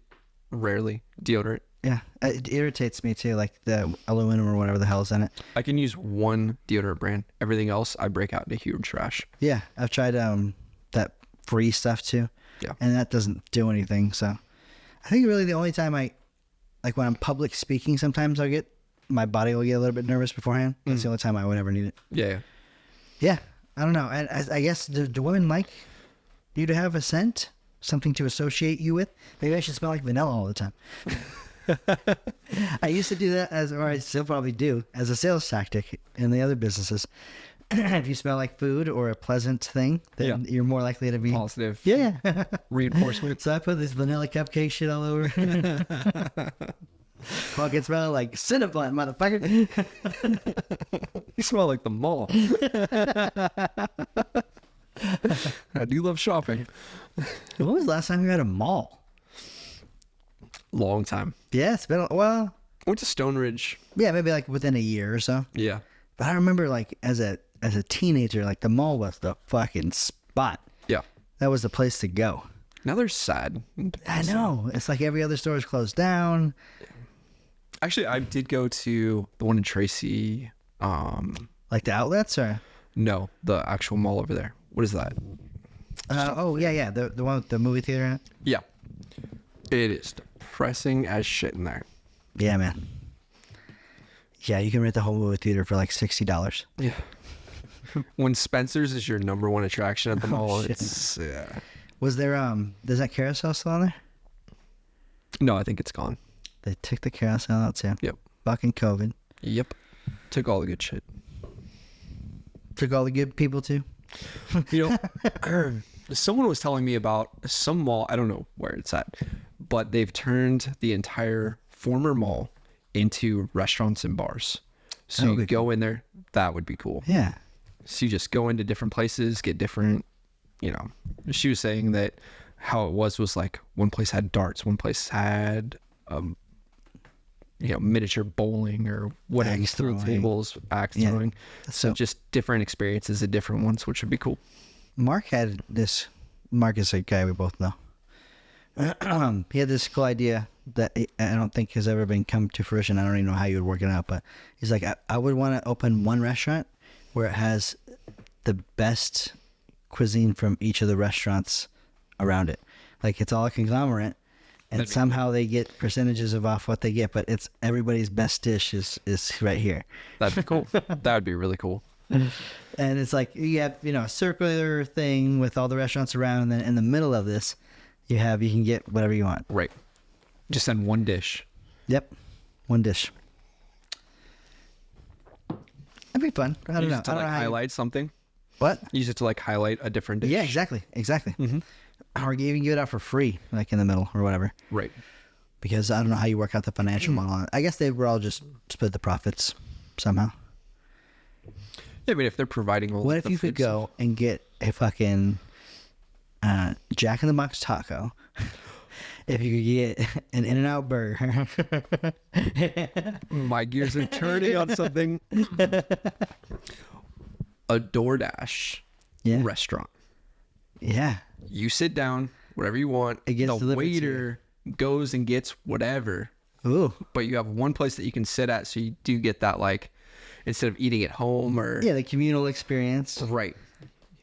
[SPEAKER 1] rarely deodorant.
[SPEAKER 2] Yeah. It irritates me too, like the aluminum or whatever the hell's in it.
[SPEAKER 1] I can use one deodorant brand. Everything else, I break out into huge trash.
[SPEAKER 2] Yeah, I've tried that free stuff too.
[SPEAKER 1] Yeah.
[SPEAKER 2] And that doesn't do anything. So I think really the only time like when I'm public speaking, sometimes my body will get a little bit nervous beforehand. That's the only time I would ever need it.
[SPEAKER 1] Yeah.
[SPEAKER 2] Yeah. I don't know. And I guess do women like you to have a scent? Something to associate you with? Maybe I should smell like vanilla all the time. I used to do that or I still probably do, as a sales tactic in the other businesses. If you smell like food or a pleasant thing, then you're more likely to be
[SPEAKER 1] Positive
[SPEAKER 2] Yeah.
[SPEAKER 1] reinforcement.
[SPEAKER 2] So I put this vanilla cupcake shit all over. Fucking smell like Cinnabon, motherfucker.
[SPEAKER 1] You smell like the mall. I do love shopping.
[SPEAKER 2] When was the last time you were at a mall?
[SPEAKER 1] Long time.
[SPEAKER 2] Yeah, it's been
[SPEAKER 1] I went to Stone Ridge.
[SPEAKER 2] yeah, maybe like within a year or so.
[SPEAKER 1] Yeah.
[SPEAKER 2] But I remember like as a teenager, like the mall was the fucking spot.
[SPEAKER 1] Yeah.
[SPEAKER 2] That was the place to go.
[SPEAKER 1] Now they're sad.
[SPEAKER 2] I know. It's like every other store is closed down.
[SPEAKER 1] Actually, I did go to the one in Tracy.
[SPEAKER 2] Like the outlets or
[SPEAKER 1] No, the actual mall over there. What is that?
[SPEAKER 2] yeah. The one with the movie theater in it.
[SPEAKER 1] Yeah. It is depressing as shit in there.
[SPEAKER 2] Yeah, man. Yeah, you can rent the whole movie theater for like $60.
[SPEAKER 1] Yeah. When Spencer's is your number one attraction at the mall,
[SPEAKER 2] shit.
[SPEAKER 1] it's yeah.
[SPEAKER 2] Was there is that carousel still on there?
[SPEAKER 1] No, I think it's gone.
[SPEAKER 2] They took the carousel out too.
[SPEAKER 1] Yep.
[SPEAKER 2] Fucking COVID.
[SPEAKER 1] Yep. Took all the good shit.
[SPEAKER 2] Took all the good people too.
[SPEAKER 1] You know, someone was telling me about some mall, I don't know where it's at, but they've turned the entire former mall into restaurants and bars. So
[SPEAKER 2] That would
[SPEAKER 1] you
[SPEAKER 2] be
[SPEAKER 1] could go in there, that would be cool.
[SPEAKER 2] Yeah.
[SPEAKER 1] So you just go into different places, get different, she was saying that how it was like one place had darts, one place had, miniature bowling or whatever,
[SPEAKER 2] Axe
[SPEAKER 1] through
[SPEAKER 2] throwing.
[SPEAKER 1] tables, axe
[SPEAKER 2] Yeah.
[SPEAKER 1] throwing. So
[SPEAKER 2] So-
[SPEAKER 1] just different experiences at different ones, which would be cool.
[SPEAKER 2] Mark had this. Mark is a guy we both know. He had this cool idea that I don't think has ever been come to fruition. I don't even know how you would work it out, but he's like, I would want to open one restaurant where it has the best cuisine from each of the restaurants around it. Like it's all a conglomerate, and
[SPEAKER 1] That'd be
[SPEAKER 2] somehow they get percentages of off what they get, but it's everybody's best dish is right here.
[SPEAKER 1] That'd be cool. That would be really cool.
[SPEAKER 2] And it's like you have, a circular thing with all the restaurants around, and then in the middle of this, you can get whatever you want.
[SPEAKER 1] Right. Just send one dish.
[SPEAKER 2] Yep, one dish. That'd be fun. I don't
[SPEAKER 1] Use
[SPEAKER 2] know.
[SPEAKER 1] it to
[SPEAKER 2] I don't
[SPEAKER 1] like
[SPEAKER 2] know how you-
[SPEAKER 1] highlight something.
[SPEAKER 2] What?
[SPEAKER 1] Use it to like highlight a different dish.
[SPEAKER 2] Yeah, exactly. Or you even give it out for free, like in the middle or whatever.
[SPEAKER 1] Right.
[SPEAKER 2] Because I don't know how you work out the financial model on it. I guess they were all just split the profits somehow.
[SPEAKER 1] Yeah, I mean, if they're providing all
[SPEAKER 2] What
[SPEAKER 1] the
[SPEAKER 2] if you could
[SPEAKER 1] food
[SPEAKER 2] go and get a fucking Jack in the Box taco? If you could get an In-N-Out burger.
[SPEAKER 1] stuff. My gears are turning on something. A DoorDash
[SPEAKER 2] Yeah.
[SPEAKER 1] restaurant.
[SPEAKER 2] Yeah.
[SPEAKER 1] You sit down whatever you want.
[SPEAKER 2] It gets
[SPEAKER 1] the
[SPEAKER 2] delivered to you.
[SPEAKER 1] waiter goes and gets whatever.
[SPEAKER 2] Ooh.
[SPEAKER 1] But you have one place that you can sit at, so you do get that, like, instead of eating at home or
[SPEAKER 2] Yeah, the communal experience.
[SPEAKER 1] right.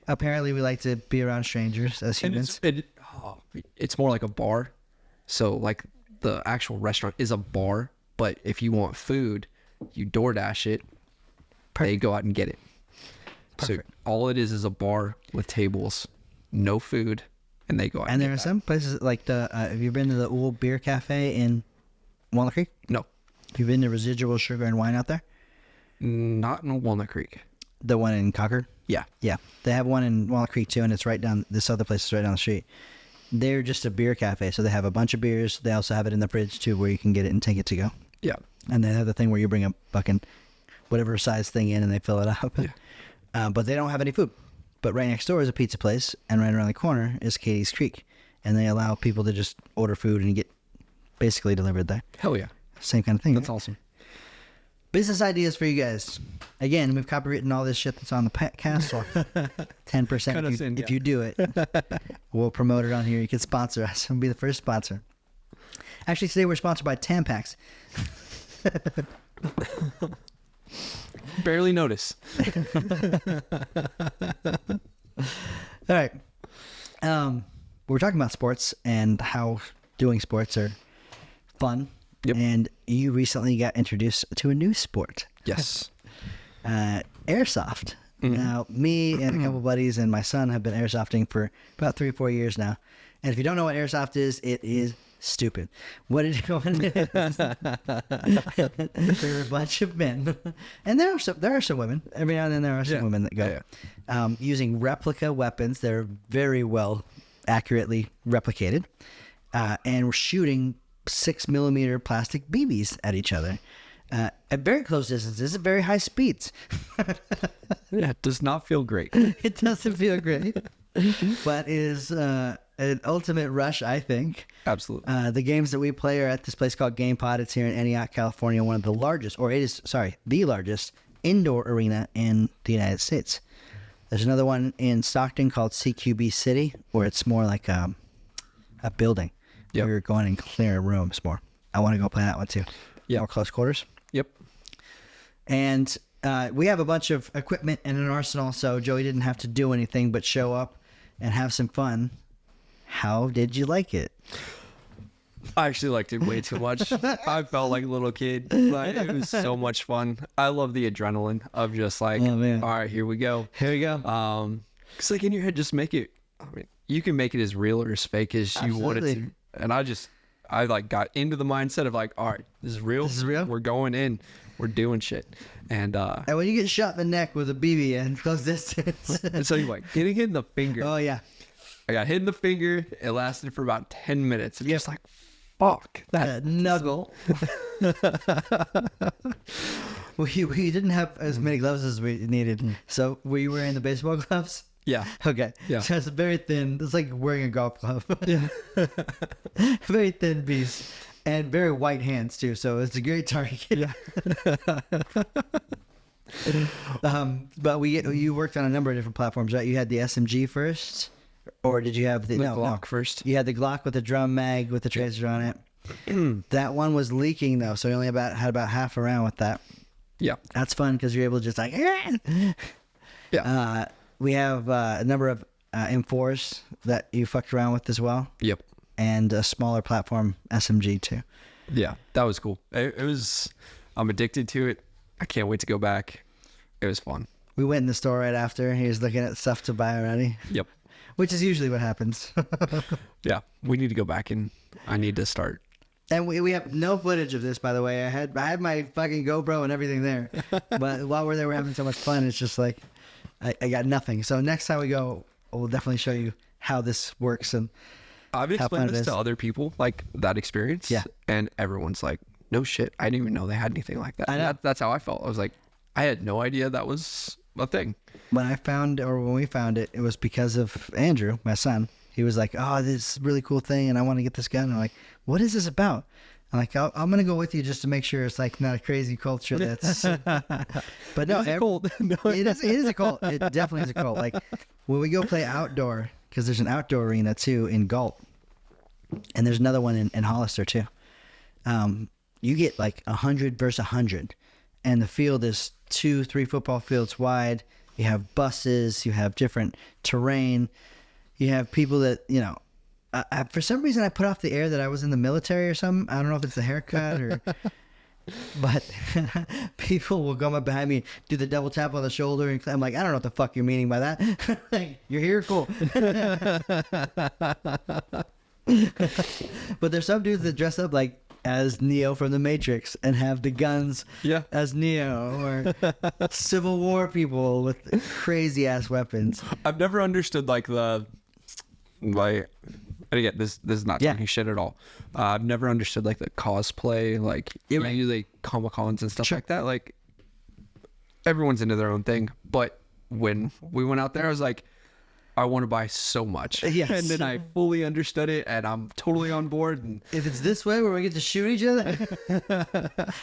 [SPEAKER 2] Apparently, we like to be around strangers as
[SPEAKER 1] And
[SPEAKER 2] humans.
[SPEAKER 1] it's more like a bar. So like the actual restaurant is a bar, but if you want food, you DoorDash it. They go out and get it.
[SPEAKER 2] Perfect.
[SPEAKER 1] So all it is a bar with tables, no food, and they go out.
[SPEAKER 2] And there
[SPEAKER 1] get
[SPEAKER 2] are
[SPEAKER 1] that.
[SPEAKER 2] some places like the. Have you been to the Old Beer Cafe in Walnut Creek?
[SPEAKER 1] No,
[SPEAKER 2] Have you been to Residual Sugar and Wine out there?
[SPEAKER 1] not in Walnut Creek.
[SPEAKER 2] The one in Concord?
[SPEAKER 1] Yeah.
[SPEAKER 2] Yeah. They have one in Walnut Creek too, and it's right down. This other place is right down the street. They're just a beer cafe, so they have a bunch of beers. They also have it in the fridge too, where you can get it and take it to go.
[SPEAKER 1] Yeah.
[SPEAKER 2] And they have the thing where you bring a fucking whatever size thing in and they fill it up.
[SPEAKER 1] Yeah.
[SPEAKER 2] But they don't have any food. But right next door is a pizza place, and right around the corner is Katie's Creek, and they allow people to just order food and get basically delivered there.
[SPEAKER 1] Hell yeah.
[SPEAKER 2] Same kind of thing.
[SPEAKER 1] That's
[SPEAKER 2] right?
[SPEAKER 1] awesome.
[SPEAKER 2] Business ideas for you guys. Again, we've copywritten all this shit that's on the podcast. So 10%
[SPEAKER 1] Cut us
[SPEAKER 2] if, you,
[SPEAKER 1] in,
[SPEAKER 2] if
[SPEAKER 1] yeah.
[SPEAKER 2] you do it. We'll promote it on here. You can sponsor us. We'll be the first sponsor. Actually, today we're sponsored by Tampax.
[SPEAKER 1] Barely notice.
[SPEAKER 2] All right. We're talking about sports and how doing sports are fun.
[SPEAKER 1] Yep.
[SPEAKER 2] And you recently got introduced to a new sport,
[SPEAKER 1] Yes.
[SPEAKER 2] Airsoft.
[SPEAKER 1] Mhm.
[SPEAKER 2] Now, me and a couple buddies and my son have been airsofting for about 3 or 4 years now. And if you don't know what airsoft is, it is stupid. What it is, they're a bunch of men, and there are some women. Every now and then there are some
[SPEAKER 1] Yeah.
[SPEAKER 2] women that go using replica weapons. They're very well accurately replicated, and we're shooting 6mm plastic BBs at each other at very close distances at very high speeds.
[SPEAKER 1] Yeah, it does not feel great.
[SPEAKER 2] It doesn't feel great, but is an ultimate rush, I think.
[SPEAKER 1] Absolutely.
[SPEAKER 2] The games that we play are at this place called Game Pod. It's here in Antioch, California, one of the largest, the largest indoor arena in the United States. There's another one in Stockton called CQB City, where it's more like a building.
[SPEAKER 1] Yep.
[SPEAKER 2] Where you're going and clearing rooms more. I want to go play that one too.
[SPEAKER 1] Yep.
[SPEAKER 2] More close quarters.
[SPEAKER 1] Yep.
[SPEAKER 2] And we have a bunch of equipment and an arsenal, so Joey didn't have to do anything but show up and have some fun. How did you like it?
[SPEAKER 1] I actually liked it way too much. I felt like a little kid. Like, it was so much fun. I love the adrenaline of just like,
[SPEAKER 2] Oh, man.
[SPEAKER 1] all right, here we go.
[SPEAKER 2] Here we go.
[SPEAKER 1] Cause like in your head, just make it. I mean, you can make it as real or as fake as you want it
[SPEAKER 2] Absolutely.
[SPEAKER 1] to. And I like got into the mindset of like, all right, this is real.
[SPEAKER 2] This is real?
[SPEAKER 1] We're going in. We're doing shit. And
[SPEAKER 2] And when you get shot in the neck with a BB in close distance.
[SPEAKER 1] and so you like getting hit in the finger.
[SPEAKER 2] Oh, yeah.
[SPEAKER 1] I got hit in the finger. It lasted for about 10 minutes. And just like, fuck that.
[SPEAKER 2] Nuggle. we didn't have as many gloves as we needed. So were you wearing the baseball gloves?
[SPEAKER 1] Yeah.
[SPEAKER 2] Okay.
[SPEAKER 1] Yeah.
[SPEAKER 2] So it's very thin. It's like wearing a golf glove.
[SPEAKER 1] Yeah.
[SPEAKER 2] Very thin piece. And very white hands too. So it's a great target.
[SPEAKER 1] Yeah.
[SPEAKER 2] But you worked on a number of different platforms, right? You had the SMG first, or did you have the
[SPEAKER 1] Glock first.
[SPEAKER 2] You had the Glock with the drum mag with the tracer on it. That one was leaking though, so you only had about half a round with that.
[SPEAKER 1] Yeah.
[SPEAKER 2] That's fun because you're able to just like.
[SPEAKER 1] Yeah.
[SPEAKER 2] We have a number of M4s that you fucked around with as well,
[SPEAKER 1] Yep.
[SPEAKER 2] and a smaller platform SMG too.
[SPEAKER 1] Yeah. That was cool. It was, I'm addicted to it. I can't wait to go back. It was fun.
[SPEAKER 2] We went in the store right after. He was looking at stuff to buy already,
[SPEAKER 1] Yep.
[SPEAKER 2] which is usually what happens.
[SPEAKER 1] Yeah. We need to go back and I need to start.
[SPEAKER 2] And we have no footage of this, by the way. I had my fucking GoPro and everything there. But while we're there, we're having so much fun. It's just like, I got nothing. So next time we go, we'll definitely show you how this works. And
[SPEAKER 1] I've
[SPEAKER 2] how fun
[SPEAKER 1] explained
[SPEAKER 2] it
[SPEAKER 1] this
[SPEAKER 2] is.
[SPEAKER 1] to other people, like that experience.
[SPEAKER 2] Yeah.
[SPEAKER 1] And everyone's like, no shit. I didn't even know they had anything like that.
[SPEAKER 2] I know.
[SPEAKER 1] That's how I felt. I was like, I had no idea that was a thing.
[SPEAKER 2] when we found it, it was because of Andrew, my son. He was like, oh, this really cool thing, and I want to get this gun. And I'm like, what is this about? I'm like, I'm going to go with you just to make sure it's like not a crazy culture that's... But no,
[SPEAKER 1] It's a cult. No.
[SPEAKER 2] it is a cult. It definitely is a cult. Like when we go play outdoor, because there's an outdoor arena too in Galt, and there's another one in Hollister too. You get like 100 versus 100, and the field is 2-3 football fields wide. You have buses, you have different terrain, you have people that, you know, for some reason I put off the air that I was in the military or something. I don't know if it's the haircut or, but people will come up behind me, do the double tap on the shoulder, and I'm like, I don't know what the fuck you're meaning by that. Like, you're here, cool. But there's some dudes that dress up like as Neo from the Matrix and have the guns as Neo, or Civil War people with crazy ass weapons.
[SPEAKER 1] I've never understood like and again, this is not talking shit at all. I've never understood like the cosplay, like usually Comic-Cons and stuff like that. Like everyone's into their own thing, but when we went out there, I was like, I want to buy so much.
[SPEAKER 2] Yes.
[SPEAKER 1] And then I fully understood it, and I'm totally on board. And
[SPEAKER 2] if it's this way where we get to shoot each other,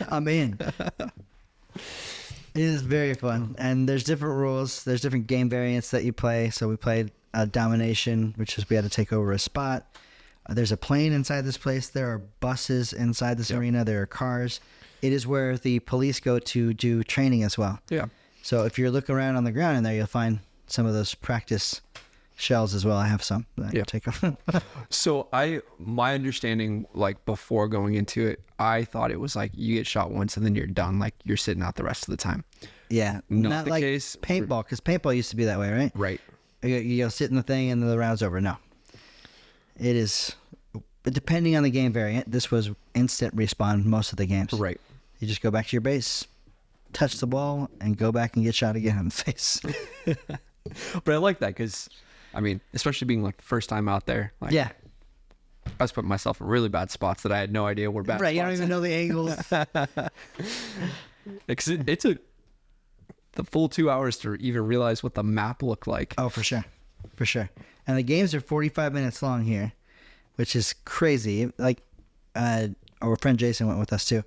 [SPEAKER 2] I'm in. It is very fun. And there's different rules. There's different game variants that you play. So we played Domination, which is we had to take over a spot. There's a plane inside this place. There are buses inside this arena. There are cars. It is where the police go to do training as well. Yeah. So if you're looking around on the ground in there, you'll find some of those practice shells as well. I have some that I can take off.
[SPEAKER 1] So my understanding, like before going into it, I thought it was like you get shot once and then you're done. Like you're sitting out the rest of the time.
[SPEAKER 2] Yeah. Not the like case. Paintball, because paintball used to be that way, right?
[SPEAKER 1] Right.
[SPEAKER 2] You go sit in the thing and the round's over. No. It is, depending on the game variant, this was instant respawn most of the games.
[SPEAKER 1] Right.
[SPEAKER 2] You just go back to your base, touch the wall, and go back and get shot again in the face.
[SPEAKER 1] But I like that because, I mean, especially being like the first time out there. Like, I was putting myself in really bad spots that I had no idea were bad.
[SPEAKER 2] Right, you don't even know the angles.
[SPEAKER 1] It took the full 2 hours to even realize what the map looked like.
[SPEAKER 2] Oh, for sure. For sure. And the games are 45 minutes long here, which is crazy. Like, our friend Jason went with us too.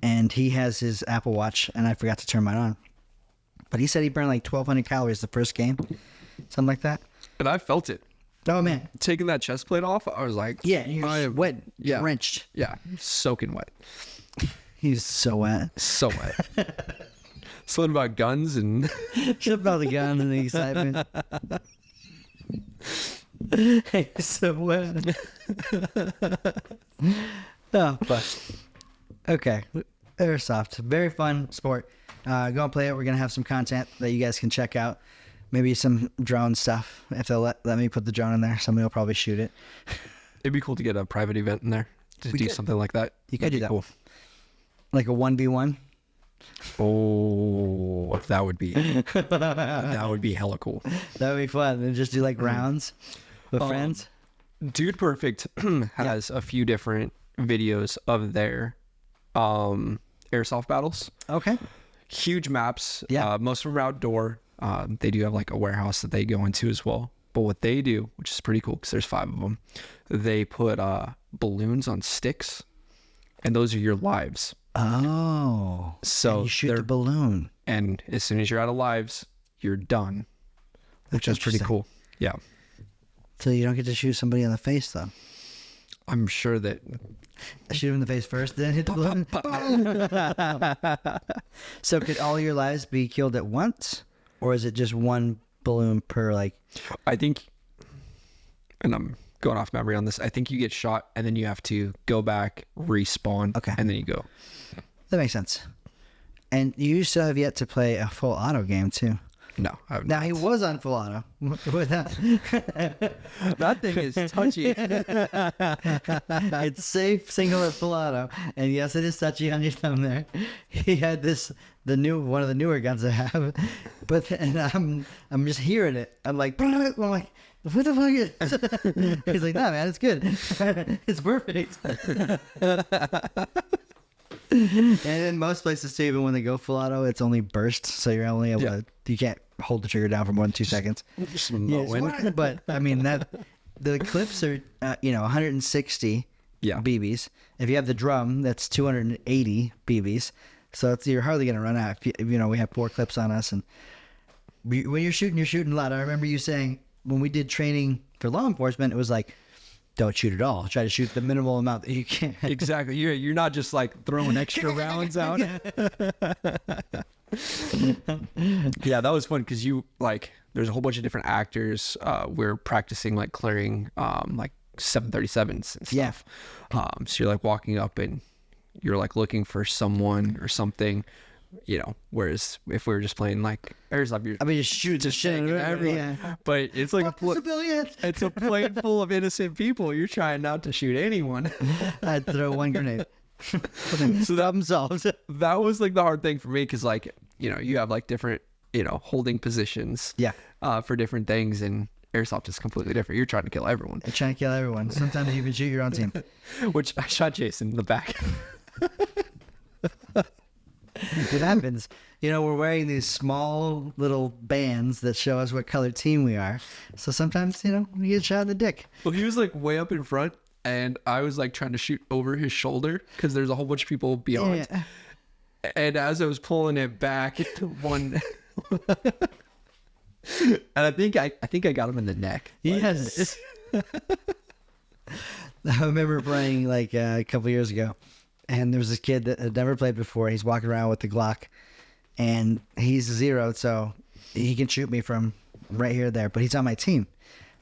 [SPEAKER 2] And he has his Apple Watch, and I forgot to turn mine on. But he said he burned like 1,200 calories the first game. Something like that.
[SPEAKER 1] And I felt it.
[SPEAKER 2] Oh, man.
[SPEAKER 1] Taking that chest plate off, I was like...
[SPEAKER 2] Yeah, you're wet.
[SPEAKER 1] Yeah.
[SPEAKER 2] Drenched.
[SPEAKER 1] Yeah, soaking wet.
[SPEAKER 2] He's so wet.
[SPEAKER 1] So wet. Something about guns and...
[SPEAKER 2] Just about the gun and the excitement. He's so wet. Oh, but... Okay. Airsoft. Very fun sport. Go and play it. We're going to have some content that you guys can check out. Maybe some drone stuff. If they'll let me put the drone in there, somebody will probably shoot it.
[SPEAKER 1] It'd be cool to get a private event in there to do something like that.
[SPEAKER 2] You could do that.
[SPEAKER 1] Cool.
[SPEAKER 2] Like a 1v1.
[SPEAKER 1] Oh, that would be hella cool.
[SPEAKER 2] That would be fun. And just do like rounds with friends.
[SPEAKER 1] Dude Perfect has a few different videos of their airsoft battles.
[SPEAKER 2] Okay.
[SPEAKER 1] Huge maps.
[SPEAKER 2] Yeah.
[SPEAKER 1] Most of them are outdoor. They do have like a warehouse that they go into as well. But what they do, which is pretty cool because there's 5 of them, they put balloons on sticks, and those are your lives.
[SPEAKER 2] Oh.
[SPEAKER 1] So
[SPEAKER 2] and you shoot the balloon.
[SPEAKER 1] And as soon as you're out of lives, you're done. Which is pretty cool. Yeah.
[SPEAKER 2] So you don't get to shoot somebody in the face, though.
[SPEAKER 1] I'm sure that...
[SPEAKER 2] Shoot him in the face first, then hit the balloon. So could all your lives be killed at once? Or is it just one balloon per, like...
[SPEAKER 1] I think... And I'm going off memory on this. I think you get shot, and then you have to go back, respawn, and then you go.
[SPEAKER 2] That makes sense. And you still have yet to play a full auto game, too.
[SPEAKER 1] No.
[SPEAKER 2] Now, he was on full auto.
[SPEAKER 1] That thing is touchy.
[SPEAKER 2] It's safe, single, and full auto. And yes, it is touchy on your thumb there. He had one of the newer guns I have. But and I'm just hearing it. I'm like, what the fuck is He's like, nah, man, it's good. It's perfect. And in most places too, even when they go full auto, it's only burst, so you're only able to, you can't hold the trigger down for more than 2 seconds. But I mean that the clips are 160 BBs. If you have the drum, that's 280 BBs. So you're hardly gonna run out. If we have 4 clips on us, and when you're shooting a lot. I remember you saying when we did training for law enforcement, it was like, don't shoot at all. Try to shoot the minimal amount that you can.
[SPEAKER 1] Exactly. You're not just like throwing extra rounds out. Yeah, that was fun because there's a whole bunch of different actors. We're practicing like clearing like 737s and stuff.
[SPEAKER 2] Yeah.
[SPEAKER 1] So you're like walking up and you're like looking for someone or something, whereas if we were just playing like Airsoft, you're
[SPEAKER 2] just shoot the shit out of everyone. Yeah.
[SPEAKER 1] But it's like
[SPEAKER 2] civilians.
[SPEAKER 1] It's a plane full of innocent people. You're trying not to shoot anyone.
[SPEAKER 2] I'd throw one grenade. So problem solved.
[SPEAKER 1] That was like the hard thing for me because like, you have like different, holding positions for different things, and Airsoft is completely different. You're trying to kill everyone.
[SPEAKER 2] You're trying to kill everyone. Sometimes you even shoot your own team.
[SPEAKER 1] Which I shot Jason in the back.
[SPEAKER 2] It happens. We're wearing these small little bands that show us what color team we are. So sometimes, you get shot in the dick.
[SPEAKER 1] Well, he was like way up in front, and I was like trying to shoot over his shoulder because there's a whole bunch of people beyond. Yeah. And as I was pulling it back, one, and I think I got him in the neck.
[SPEAKER 2] Yes. I remember playing like a couple years ago, and there was this kid that had never played before. He's walking around with the Glock, and he's 0, so he can shoot me from right here or there, but he's on my team.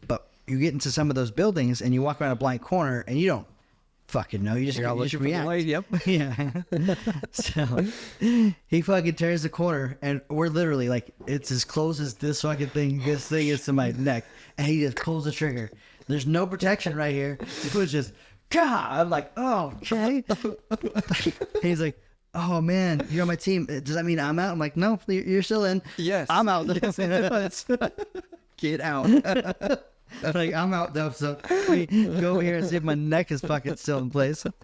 [SPEAKER 2] But you get into some of those buildings, and you walk around a blind corner, and you don't fucking know. You just react.
[SPEAKER 1] Light, yep.
[SPEAKER 2] Yeah. So he fucking turns the corner, and we're literally like, it's as close as this fucking thing is to my neck, and he just pulls the trigger. There's no protection right here. It was just, God. I'm like, oh, okay. He's like, oh man, you're on my team. Does that mean I'm out? I'm like, no, you're still in.
[SPEAKER 1] Yes.
[SPEAKER 2] I'm out. Get out. Like, I'm out though, so we go over here and see if my neck is fucking still in place. And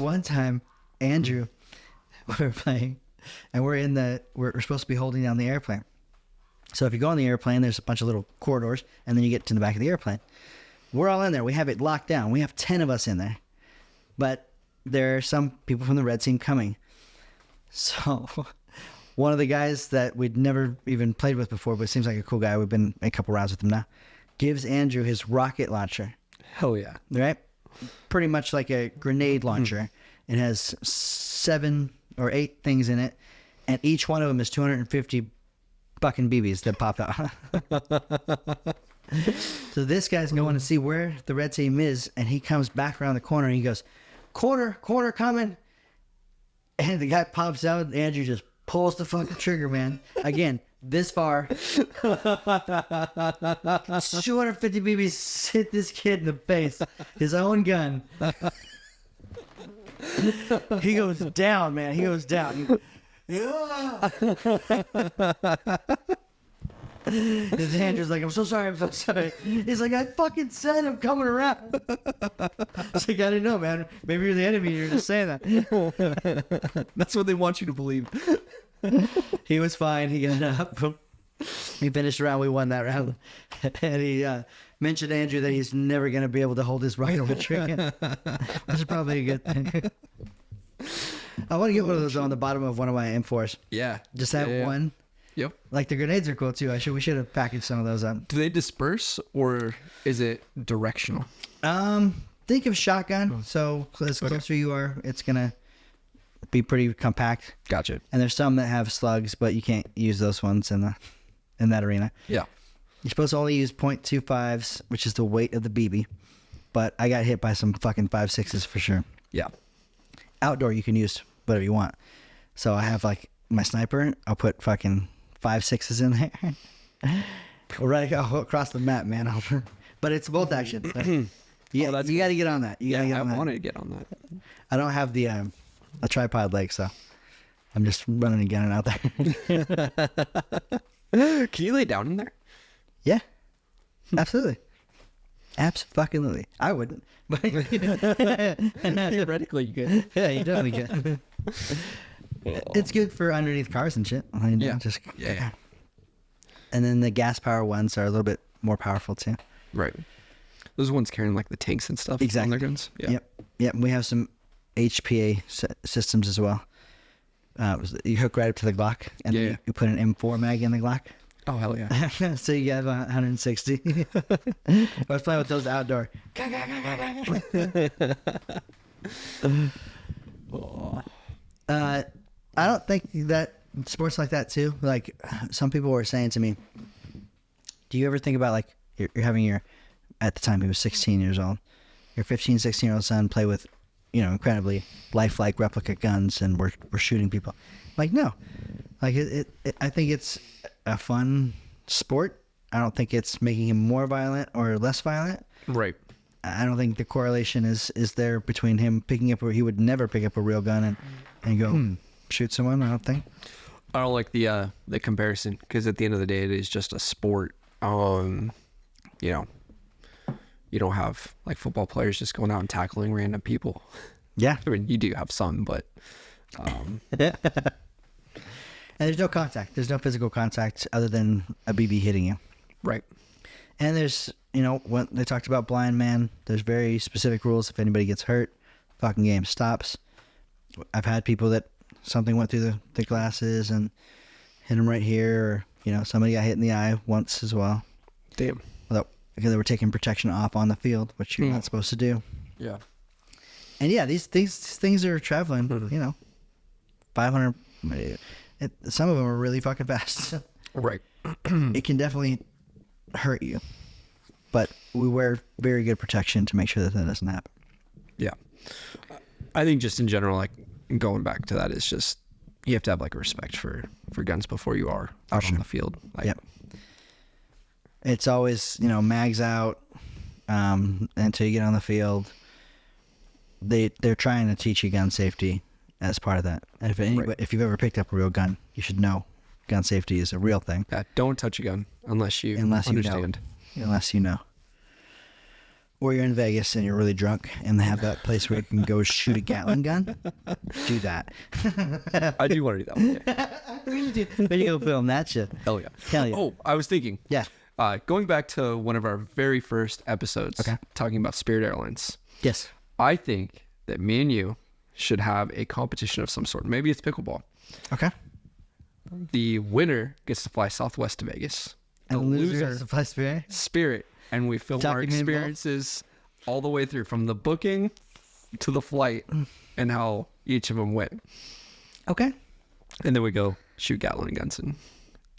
[SPEAKER 2] one time, Andrew, we were playing, and we're supposed to be holding down the airplane. So if you go on the airplane, there's a bunch of little corridors, and then you get to the back of the airplane. We're all in there. We have it locked down. We have 10 of us in there. But there are some people from the red team coming. So one of the guys that we'd never even played with before, but seems like a cool guy, we've been in a couple rounds with him now, gives Andrew his rocket launcher.
[SPEAKER 1] Hell yeah.
[SPEAKER 2] Right? Pretty much like a grenade launcher. It has 7 or 8 things in it, and each one of them is 250 fucking BBs that pop out. So this guy's going to see where the red team is, and he comes back around the corner, and he goes, corner coming. And the guy pops out, and Andrew just pulls the fucking trigger, man. Again, this far. 250 BBs hit this kid in the face. His own gun. He goes down, man. He goes down. His Andrew's like, I'm so sorry. He's like, I fucking said I'm coming around. It's like, I didn't know, man. Maybe you're the enemy. You're just saying that.
[SPEAKER 1] That's what they want you to believe.
[SPEAKER 2] He was fine. He got up. He finished the round. We won that round. And he mentioned to Andrew that he's never going to be able to hold his right over trigger. Which is probably a good thing. I want to get one of those on the bottom of one of my M4s.
[SPEAKER 1] Yeah.
[SPEAKER 2] Just have one.
[SPEAKER 1] Yep.
[SPEAKER 2] Like the grenades are cool too. We should have packaged some of those up.
[SPEAKER 1] Do they disperse or is it directional?
[SPEAKER 2] Think of shotgun. So as closer you are, it's gonna be pretty compact.
[SPEAKER 1] Gotcha.
[SPEAKER 2] And there's some that have slugs, but you can't use those ones in that arena.
[SPEAKER 1] Yeah.
[SPEAKER 2] You're supposed to only use .25s, which is the weight of the BB. But I got hit by some fucking 5.6s for sure.
[SPEAKER 1] Yeah.
[SPEAKER 2] Outdoor, you can use whatever you want. So I have like my sniper. I'll put fucking 5.6s in there. Right across the map, man. But it's bolt action. So you got to get on that.
[SPEAKER 1] I wanted to get on that.
[SPEAKER 2] I don't have the a tripod leg, so I'm just running and gunning out there.
[SPEAKER 1] Can you lay down in there?
[SPEAKER 2] Yeah, absolutely. Absolutely. I wouldn't. But
[SPEAKER 1] theoretically, you could.
[SPEAKER 2] Yeah, you definitely could. It's good for underneath cars and shit. I mean, just
[SPEAKER 1] yeah.
[SPEAKER 2] And then the gas power ones are a little bit more powerful too.
[SPEAKER 1] Right. Those ones carrying like the tanks and stuff.
[SPEAKER 2] Exactly.
[SPEAKER 1] On their guns. Yeah.
[SPEAKER 2] Yep. We have some HPA systems as well. You hook right up to the Glock, and then you put an M4 mag in the Glock.
[SPEAKER 1] Oh, hell yeah.
[SPEAKER 2] So you have 160. I was playing with those outdoor. I don't think that sports like that too. Like some people were saying to me, do you ever think about like you're having your, at the time he was 16 years old, your 15, 16-year-old son play with, incredibly lifelike replica guns and we're shooting people. Like, no, like I think it's a fun sport. I don't think it's making him more violent or less violent.
[SPEAKER 1] Right.
[SPEAKER 2] I don't think the correlation is there between him picking up, or he would never pick up a real gun and go shoot someone. I don't think.
[SPEAKER 1] I don't like the comparison, because at the end of the day, it is just a sport. You don't have like football players just going out and tackling random people.
[SPEAKER 2] Yeah.
[SPEAKER 1] I mean, you do have some, but
[SPEAKER 2] and there's no contact. There's no physical contact other than a BB hitting you.
[SPEAKER 1] right.
[SPEAKER 2] And there's, when they talked about blind man, there's very specific rules. If anybody gets hurt, fucking game stops. I've had people that something went through the glasses and hit them right here, or, somebody got hit in the eye once as well.
[SPEAKER 1] Damn.
[SPEAKER 2] Because they were taking protection off on the field, which you're not supposed to do.
[SPEAKER 1] Yeah.
[SPEAKER 2] And yeah, these things are traveling, 500. Some of them are really fucking fast.
[SPEAKER 1] Right.
[SPEAKER 2] It can definitely hurt you, but we wear very good protection to make sure that doesn't happen.
[SPEAKER 1] Yeah. I think just in general, like going back to that, is just you have to have like a respect for guns before you are out on the field. Like,
[SPEAKER 2] Yep. It's always, mags out until you get on the field. They're trying to teach you gun safety as part of that. And if you've ever picked up a real gun, you should know gun safety is a real thing.
[SPEAKER 1] Don't touch a gun unless you understand.
[SPEAKER 2] Unless you know. Or you're in Vegas and you're really drunk and they have that place where you can go shoot a Gatling gun. Do that.
[SPEAKER 1] I do want to do that one. Yeah.
[SPEAKER 2] Video film that shit.
[SPEAKER 1] Hell yeah.
[SPEAKER 2] Hell yeah.
[SPEAKER 1] Oh, I was thinking.
[SPEAKER 2] Yeah.
[SPEAKER 1] Going back to one of our very first episodes, talking about Spirit Airlines.
[SPEAKER 2] Yes.
[SPEAKER 1] I think that me and you should have a competition of some sort. Maybe it's pickleball.
[SPEAKER 2] Okay.
[SPEAKER 1] The winner gets to fly Southwest to Vegas.
[SPEAKER 2] And the loser gets to fly
[SPEAKER 1] Spirit. And we film our experiences all the way through, from the booking to the flight, and how each of them went.
[SPEAKER 2] Okay.
[SPEAKER 1] And then we go shoot Gatling guns and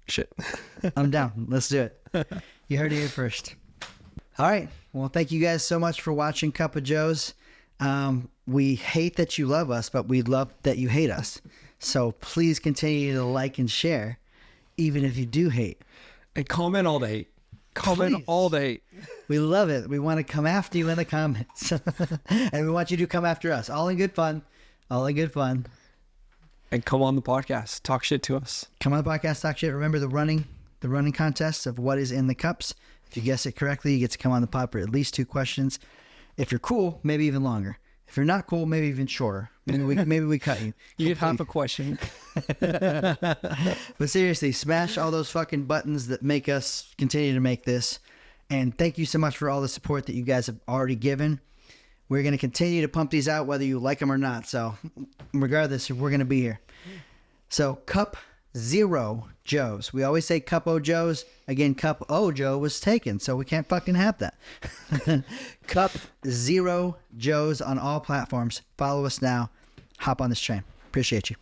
[SPEAKER 1] shit.
[SPEAKER 2] I'm down. Let's do it. You heard it here first. All right. Well, thank you guys so much for watching Cup0Joes. We hate that you love us, but we love that you hate us. So please continue to like and share, even if you do hate.
[SPEAKER 1] And comment all the hate. Comment all the hate.
[SPEAKER 2] We love it. We want to come after you in the comments. And we want you to come after us. All in good fun. All in good fun.
[SPEAKER 1] And come on the podcast. Talk shit to us.
[SPEAKER 2] Come on the podcast, talk shit. Remember the running contest of what is in the cups. If you guess it correctly, you get to come on the pod for at least 2 questions. If you're cool, maybe even longer. If you're not cool, maybe even shorter. Maybe we cut you.
[SPEAKER 1] You get half a question.
[SPEAKER 2] But seriously, smash all those fucking buttons that make us continue to make this. And thank you so much for all the support that you guys have already given. We're going to continue to pump these out whether you like them or not. So regardless, we're going to be here. So Cup0Joes. We always say Cup0Joes. Again, Cup0Joe was taken, so we can't fucking have that. Cup0Joes on all platforms. Follow us now. Hop on this train. Appreciate you.